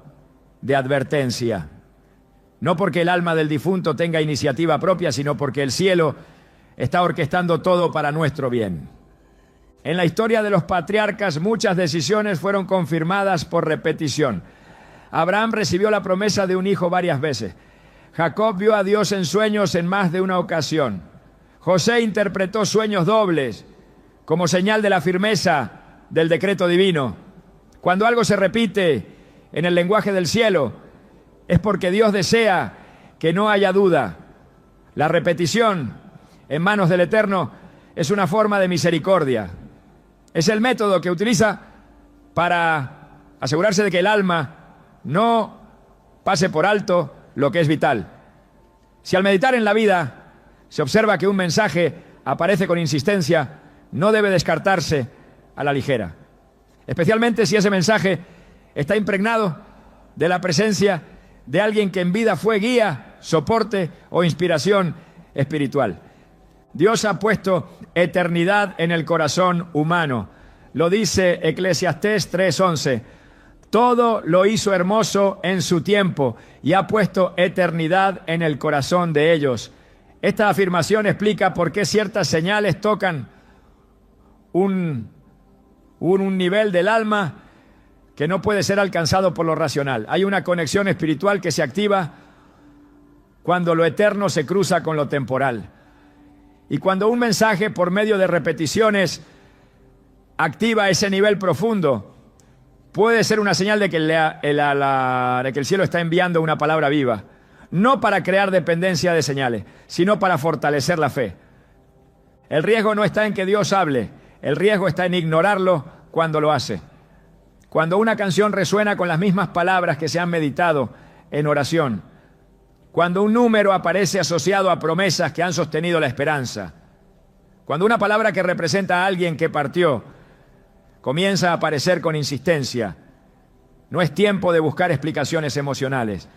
S1: de advertencia. No porque el alma del difunto tenga iniciativa propia, sino porque el cielo está orquestando todo para nuestro bien. En la historia de los patriarcas, muchas decisiones fueron confirmadas por repetición. Abraham recibió la promesa de un hijo varias veces. Jacob vio a Dios en sueños en más de una ocasión. José interpretó sueños dobles como señal de la firmeza del decreto divino. Cuando algo se repite en el lenguaje del cielo, es porque Dios desea que no haya duda. La repetición en manos del Eterno es una forma de misericordia. Es el método que utiliza para asegurarse de que el alma no pase por alto lo que es vital. Si al meditar en la vida se observa que un mensaje aparece con insistencia, no debe descartarse a la ligera. Especialmente si ese mensaje está impregnado de la presencia de alguien que en vida fue guía, soporte o inspiración espiritual. Dios ha puesto eternidad en el corazón humano. Lo dice Eclesiastés 3:11. Todo lo hizo hermoso en su tiempo y ha puesto eternidad en el corazón de ellos. Esta afirmación explica por qué ciertas señales tocan un nivel del alma que no puede ser alcanzado por lo racional. Hay una conexión espiritual que se activa cuando lo eterno se cruza con lo temporal. Y cuando un mensaje por medio de repeticiones activa ese nivel profundo, puede ser una señal de que el cielo está enviando una palabra viva. No para crear dependencia de señales, sino para fortalecer la fe. El riesgo no está en que Dios hable, el riesgo está en ignorarlo cuando lo hace. Cuando una canción resuena con las mismas palabras que se han meditado en oración, cuando un número aparece asociado a promesas que han sostenido la esperanza, cuando una palabra que representa a alguien que partió comienza a aparecer con insistencia, no es tiempo de buscar explicaciones emocionales,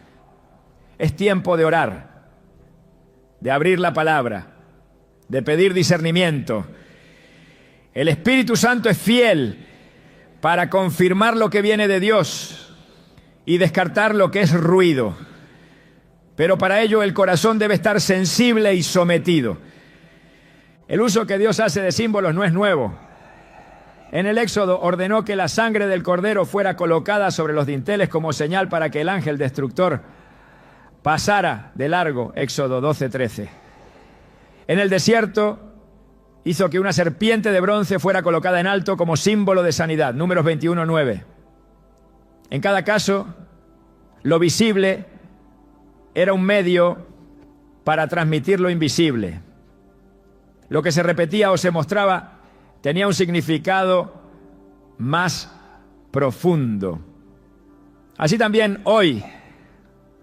S1: es tiempo de orar, de abrir la palabra, de pedir discernimiento. El Espíritu Santo es fiel para confirmar lo que viene de Dios y descartar lo que es ruido. Pero para ello el corazón debe estar sensible y sometido. El uso que Dios hace de símbolos no es nuevo. En el Éxodo ordenó que la sangre del cordero fuera colocada sobre los dinteles como señal para que el ángel destructor pasara de largo. Éxodo 12:13. En el desierto hizo que una serpiente de bronce fuera colocada en alto como símbolo de sanidad. Números 21:9. En cada caso, lo visible era un medio para transmitir lo invisible. Lo que se repetía o se mostraba tenía un significado más profundo. Así también hoy,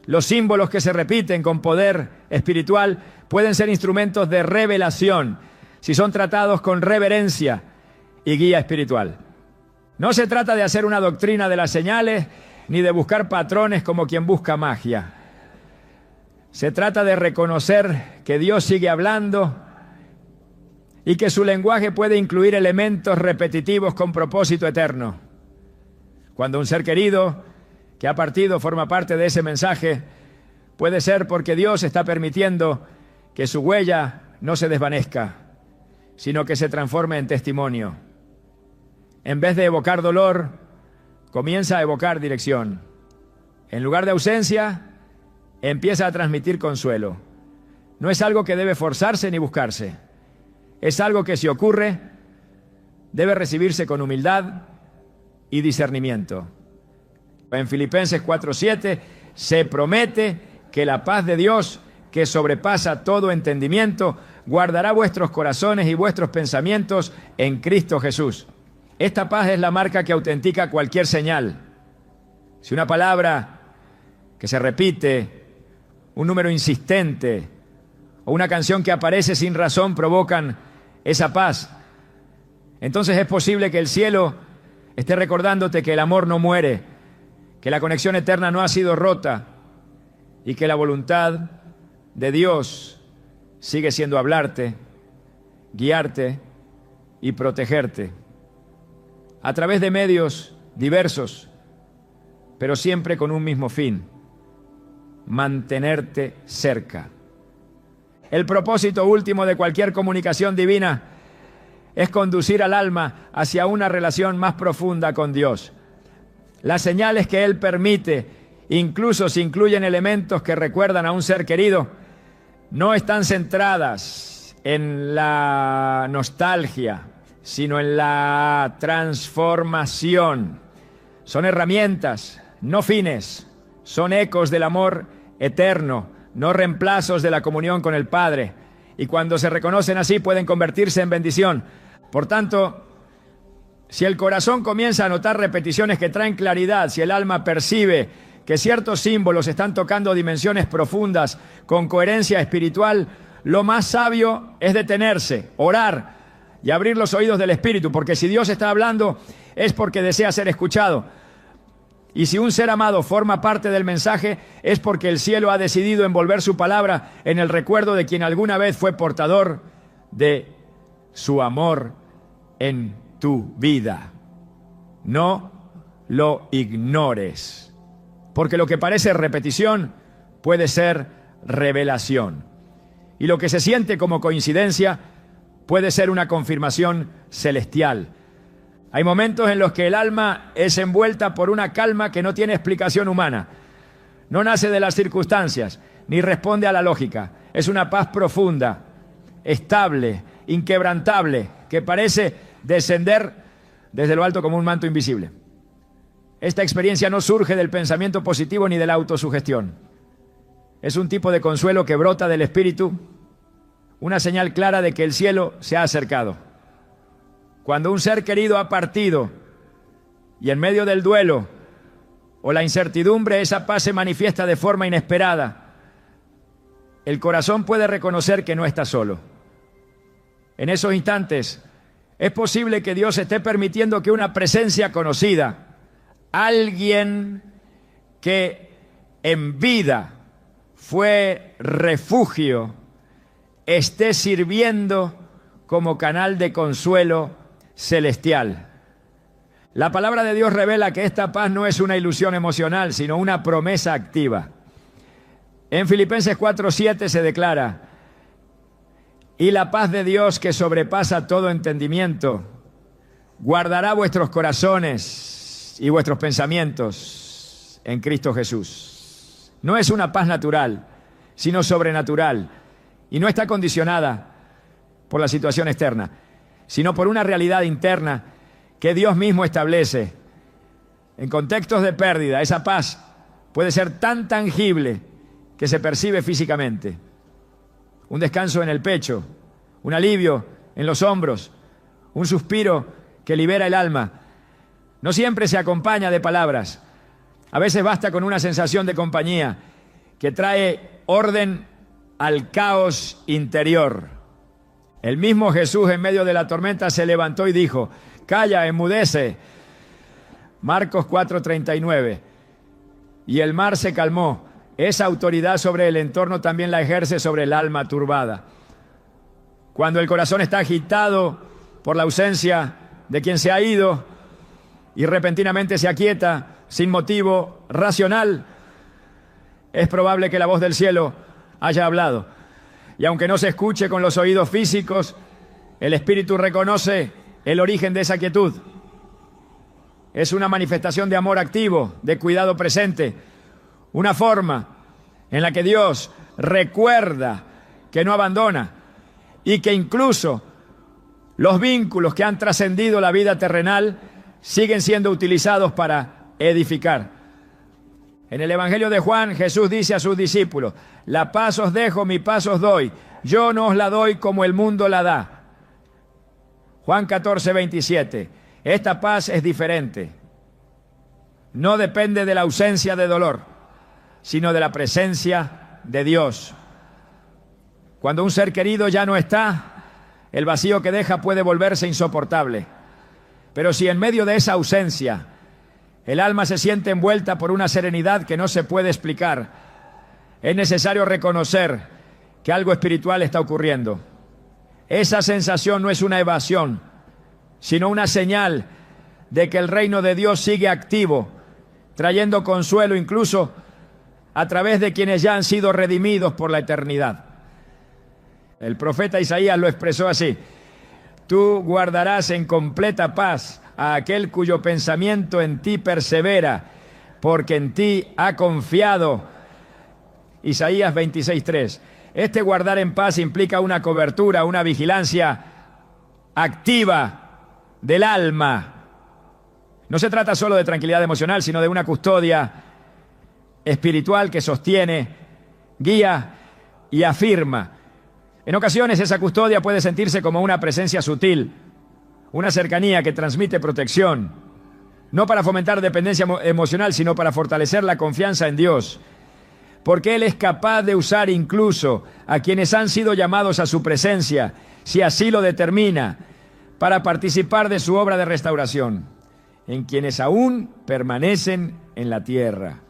S1: los símbolos que se repiten con poder espiritual pueden ser instrumentos de revelación si son tratados con reverencia y guía espiritual. No se trata de hacer una doctrina de las señales ni de buscar patrones como quien busca magia. Se trata de reconocer que Dios sigue hablando y que su lenguaje puede incluir elementos repetitivos con propósito eterno. Cuando un ser querido que ha partido forma parte de ese mensaje, puede ser porque Dios está permitiendo que su huella no se desvanezca, sino que se transforme en testimonio. En vez de evocar dolor, comienza a evocar dirección. En lugar de ausencia, empieza a transmitir consuelo. No es algo que debe forzarse ni buscarse. Es algo que si ocurre, debe recibirse con humildad y discernimiento. En Filipenses 4:7 se promete que la paz de Dios, que sobrepasa todo entendimiento, guardará vuestros corazones y vuestros pensamientos en Cristo Jesús. Esta paz es la marca que autentica cualquier señal. Si una palabra que se repite, un número insistente o una canción que aparece sin razón provocan esa paz, entonces es posible que el cielo esté recordándote que el amor no muere, que la conexión eterna no ha sido rota y que la voluntad de Dios sigue siendo hablarte, guiarte y protegerte a través de medios diversos, pero siempre con un mismo fin: mantenerte cerca. El propósito último de cualquier comunicación divina es conducir al alma hacia una relación más profunda con Dios. Las señales que Él permite, incluso si incluyen elementos que recuerdan a un ser querido, no están centradas en la nostalgia, sino en la transformación. Son herramientas, no fines. Son ecos del amor eterno, no reemplazos de la comunión con el Padre. Y cuando se reconocen así, pueden convertirse en bendición. Por tanto, si el corazón comienza a notar repeticiones que traen claridad, si el alma percibe que ciertos símbolos están tocando dimensiones profundas con coherencia espiritual, lo más sabio es detenerse, orar y abrir los oídos del Espíritu, porque si Dios está hablando es porque desea ser escuchado. Y si un ser amado forma parte del mensaje, es porque el cielo ha decidido envolver su palabra en el recuerdo de quien alguna vez fue portador de su amor en tu vida. No lo ignores, porque lo que parece repetición puede ser revelación. Y lo que se siente como coincidencia puede ser una confirmación celestial. Hay momentos en los que el alma es envuelta por una calma que no tiene explicación humana. No nace de las circunstancias, ni responde a la lógica. Es una paz profunda, estable, inquebrantable, que parece descender desde lo alto como un manto invisible. Esta experiencia no surge del pensamiento positivo ni de la autosugestión. Es un tipo de consuelo que brota del Espíritu, una señal clara de que el cielo se ha acercado. Cuando un ser querido ha partido y en medio del duelo o la incertidumbre esa paz se manifiesta de forma inesperada, el corazón puede reconocer que no está solo. En esos instantes es posible que Dios esté permitiendo que una presencia conocida, alguien que en vida fue refugio, esté sirviendo como canal de consuelo celestial. La palabra de Dios revela que esta paz no es una ilusión emocional, sino una promesa activa. En Filipenses 4:7 se declara: y la paz de Dios, que sobrepasa todo entendimiento, guardará vuestros corazones y vuestros pensamientos en Cristo Jesús. No es una paz natural, sino sobrenatural, y no está condicionada por la situación externa, sino por una realidad interna que Dios mismo establece. En contextos de pérdida, esa paz puede ser tan tangible que se percibe físicamente. Un descanso en el pecho, un alivio en los hombros, un suspiro que libera el alma. No siempre se acompaña de palabras. A veces basta con una sensación de compañía que trae orden al caos interior. El mismo Jesús en medio de la tormenta se levantó y dijo: calla, enmudece. Marcos 4:39. Y el mar se calmó. Esa autoridad sobre el entorno también la ejerce sobre el alma turbada. Cuando el corazón está agitado por la ausencia de quien se ha ido y repentinamente se aquieta sin motivo racional, es probable que la voz del cielo haya hablado. Y aunque no se escuche con los oídos físicos, el Espíritu reconoce el origen de esa quietud. Es una manifestación de amor activo, de cuidado presente, una forma en la que Dios recuerda que no abandona y que incluso los vínculos que han trascendido la vida terrenal siguen siendo utilizados para edificar. En el Evangelio de Juan, Jesús dice a sus discípulos: la paz os dejo, mi paz os doy. Yo no os la doy como el mundo la da. Juan 14, 27. Esta paz es diferente. No depende de la ausencia de dolor, sino de la presencia de Dios. Cuando un ser querido ya no está, el vacío que deja puede volverse insoportable. Pero si en medio de esa ausencia el alma se siente envuelta por una serenidad que no se puede explicar, es necesario reconocer que algo espiritual está ocurriendo. Esa sensación no es una evasión, sino una señal de que el reino de Dios sigue activo, trayendo consuelo incluso a través de quienes ya han sido redimidos por la eternidad. El profeta Isaías lo expresó así: tú guardarás en completa paz a aquel cuyo pensamiento en ti persevera, porque en ti ha confiado. Isaías 26:3. Este guardar en paz implica una cobertura, una vigilancia activa del alma. No se trata solo de tranquilidad emocional, sino de una custodia espiritual que sostiene, guía y afirma. En ocasiones esa custodia puede sentirse como una presencia sutil, una cercanía que transmite protección, no para fomentar dependencia emocional, sino para fortalecer la confianza en Dios, porque Él es capaz de usar incluso a quienes han sido llamados a su presencia, si así lo determina, para participar de su obra de restauración, en quienes aún permanecen en la tierra.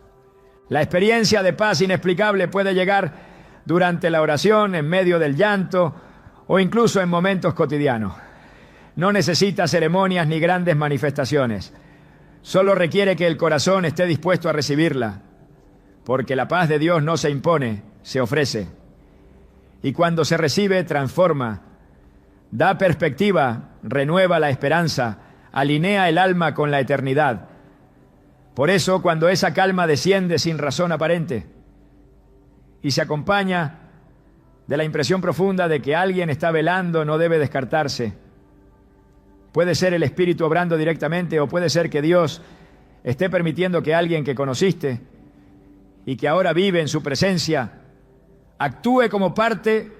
S1: La experiencia de paz inexplicable puede llegar durante la oración, en medio del llanto o incluso en momentos cotidianos. No necesita ceremonias ni grandes manifestaciones. Solo requiere que el corazón esté dispuesto a recibirla, porque la paz de Dios no se impone, se ofrece. Y cuando se recibe, transforma, da perspectiva, renueva la esperanza, alinea el alma con la eternidad. Por eso, cuando esa calma desciende sin razón aparente y se acompaña de la impresión profunda de que alguien está velando, no debe descartarse. Puede ser el Espíritu obrando directamente, o puede ser que Dios esté permitiendo que alguien que conociste y que ahora vive en su presencia actúe como parte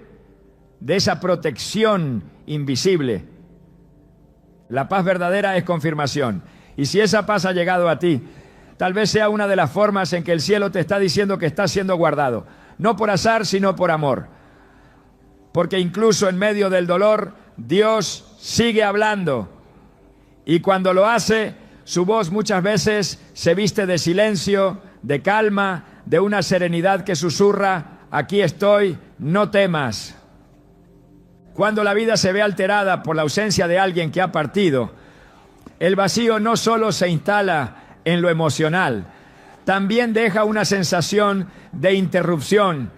S1: de esa protección invisible. La paz verdadera es confirmación. Y si esa paz ha llegado a ti, tal vez sea una de las formas en que el cielo te está diciendo que estás siendo guardado. No por azar, sino por amor. Porque incluso en medio del dolor, Dios sigue hablando. Y cuando lo hace, su voz muchas veces se viste de silencio, de calma, de una serenidad que susurra: aquí estoy, no temas. Cuando la vida se ve alterada por la ausencia de alguien que ha partido, el vacío no solo se instala en lo emocional, también deja una sensación de interrupción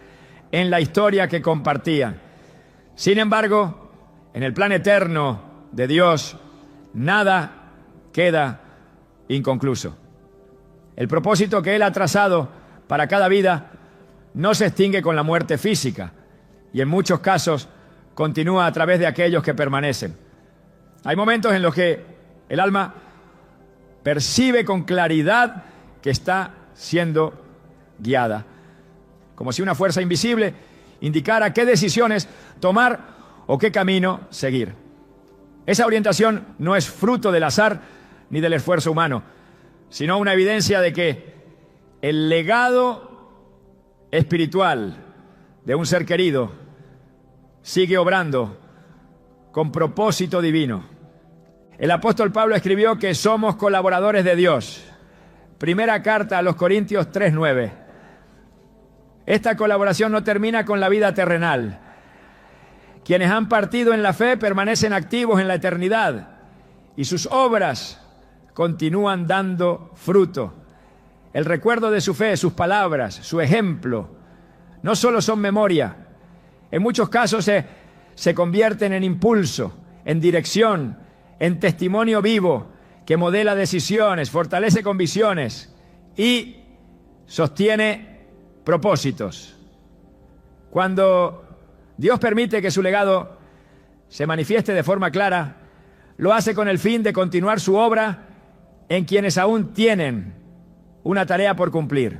S1: en la historia que compartían. Sin embargo, en el plan eterno de Dios, nada queda inconcluso. El propósito que Él ha trazado para cada vida no se extingue con la muerte física, y en muchos casos continúa a través de aquellos que permanecen. Hay momentos en los que el alma percibe con claridad que está siendo guiada, como si una fuerza invisible indicara qué decisiones tomar o qué camino seguir. Esa orientación no es fruto del azar ni del esfuerzo humano, sino una evidencia de que el legado espiritual de un ser querido sigue obrando con propósito divino. El apóstol Pablo escribió que somos colaboradores de Dios. Primera carta a los Corintios 3:9. Esta colaboración no termina con la vida terrenal. Quienes han partido en la fe permanecen activos en la eternidad y sus obras continúan dando fruto. El recuerdo de su fe, sus palabras, su ejemplo, no solo son memoria, en muchos casos se convierten en impulso, en dirección, en testimonio vivo que modela decisiones, fortalece convicciones y sostiene propósitos. Cuando Dios permite que su legado se manifieste de forma clara, lo hace con el fin de continuar su obra en quienes aún tienen una tarea por cumplir.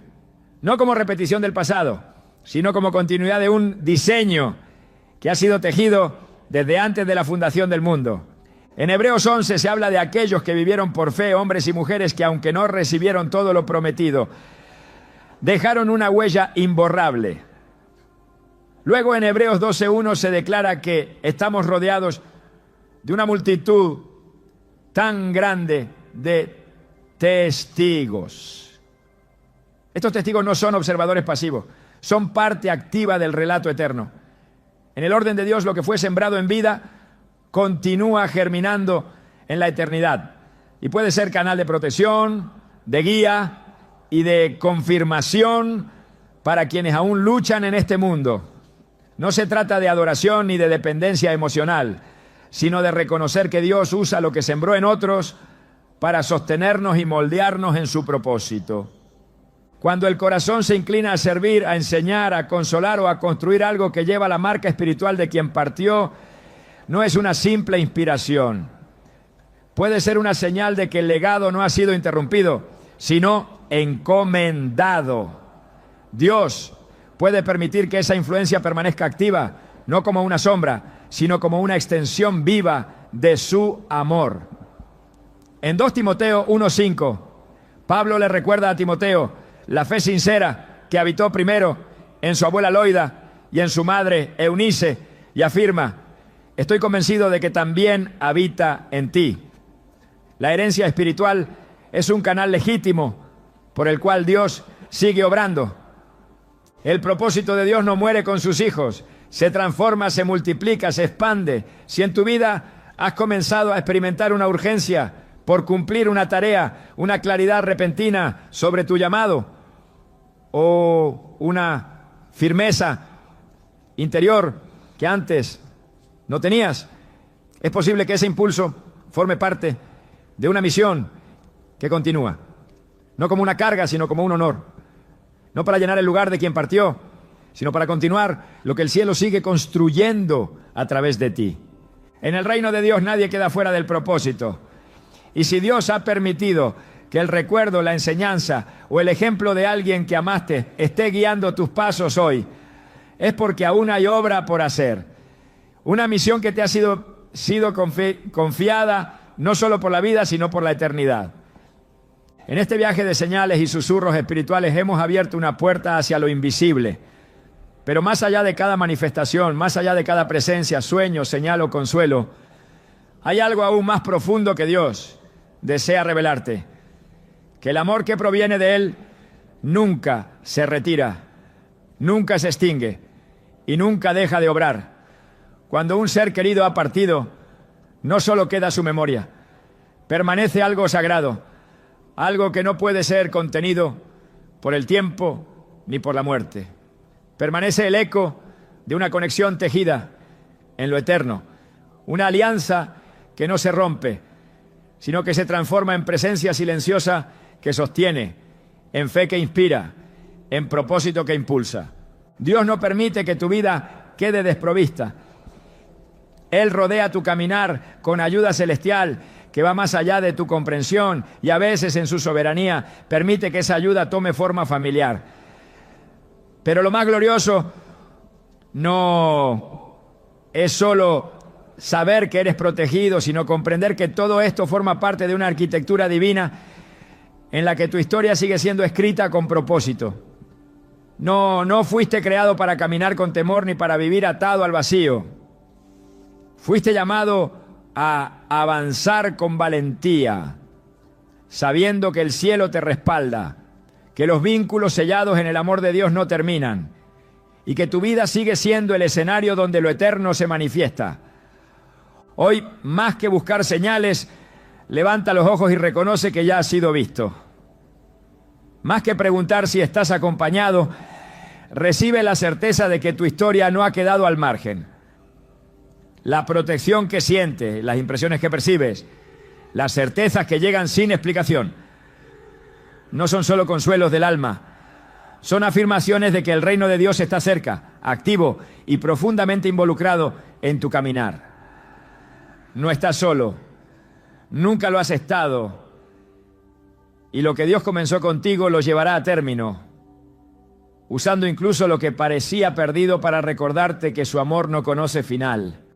S1: No como repetición del pasado, sino como continuidad de un diseño que ha sido tejido desde antes de la fundación del mundo. En Hebreos 11 se habla de aquellos que vivieron por fe, hombres y mujeres que aunque no recibieron todo lo prometido, dejaron una huella imborrable. Luego en Hebreos 12:1 se declara que estamos rodeados de una multitud tan grande de testigos. Estos testigos no son observadores pasivos, son parte activa del relato eterno. En el orden de Dios, lo que fue sembrado en vida continúa germinando en la eternidad y puede ser canal de protección, de guía y de confirmación para quienes aún luchan en este mundo. No se trata de adoración ni de dependencia emocional, sino de reconocer que Dios usa lo que sembró en otros para sostenernos y moldearnos en su propósito. Cuando el corazón se inclina a servir, a enseñar, a consolar o a construir algo que lleva la marca espiritual de quien partió, no es una simple inspiración. Puede ser una señal de que el legado no ha sido interrumpido, sino encomendado. Dios puede permitir que esa influencia permanezca activa, no como una sombra, sino como una extensión viva de su amor. En 2 Timoteo 1:5, Pablo le recuerda a Timoteo la fe sincera que habitó primero en su abuela Loida y en su madre Eunice, y afirma: estoy convencido de que también habita en ti. La herencia espiritual es un canal legítimo por el cual Dios sigue obrando. El propósito de Dios no muere con sus hijos, se transforma, se multiplica, se expande. Si en tu vida has comenzado a experimentar una urgencia por cumplir una tarea, una claridad repentina sobre tu llamado o una firmeza interior que antes no tenías, es posible que ese impulso forme parte de una misión que continúa, no como una carga, sino como un honor, no para llenar el lugar de quien partió, sino para continuar lo que el cielo sigue construyendo a través de ti. En el reino de Dios nadie queda fuera del propósito. Y si Dios ha permitido que el recuerdo, la enseñanza o el ejemplo de alguien que amaste esté guiando tus pasos hoy, es porque aún hay obra por hacer. Una misión que te ha sido confiada no solo por la vida, sino por la eternidad. En este viaje de señales y susurros espirituales hemos abierto una puerta hacia lo invisible. Pero más allá de cada manifestación, más allá de cada presencia, sueño, señal o consuelo, hay algo aún más profundo que Dios desea revelarte. Que el amor que proviene de Él nunca se retira, nunca se extingue y nunca deja de obrar. Cuando un ser querido ha partido, no solo queda su memoria, permanece algo sagrado, algo que no puede ser contenido por el tiempo ni por la muerte. Permanece el eco de una conexión tejida en lo eterno, una alianza que no se rompe, sino que se transforma en presencia silenciosa que sostiene, en fe que inspira, en propósito que impulsa. Dios no permite que tu vida quede desprovista. Él rodea tu caminar con ayuda celestial que va más allá de tu comprensión y a veces en su soberanía permite que esa ayuda tome forma familiar. Pero lo más glorioso no es solo saber que eres protegido, sino comprender que todo esto forma parte de una arquitectura divina en la que tu historia sigue siendo escrita con propósito. No fuiste creado para caminar con temor ni para vivir atado al vacío. Fuiste llamado a avanzar con valentía, sabiendo que el cielo te respalda, que los vínculos sellados en el amor de Dios no terminan y que tu vida sigue siendo el escenario donde lo eterno se manifiesta. Hoy, más que buscar señales, levanta los ojos y reconoce que ya has sido visto. Más que preguntar si estás acompañado, recibe la certeza de que tu historia no ha quedado al margen. La protección que sientes, las impresiones que percibes, las certezas que llegan sin explicación, no son solo consuelos del alma, Son afirmaciones de que el reino de Dios está cerca, activo y profundamente involucrado en tu caminar. No estás solo, nunca lo has estado, y lo que Dios comenzó contigo lo llevará a término, usando incluso lo que parecía perdido para recordarte que su amor no conoce final.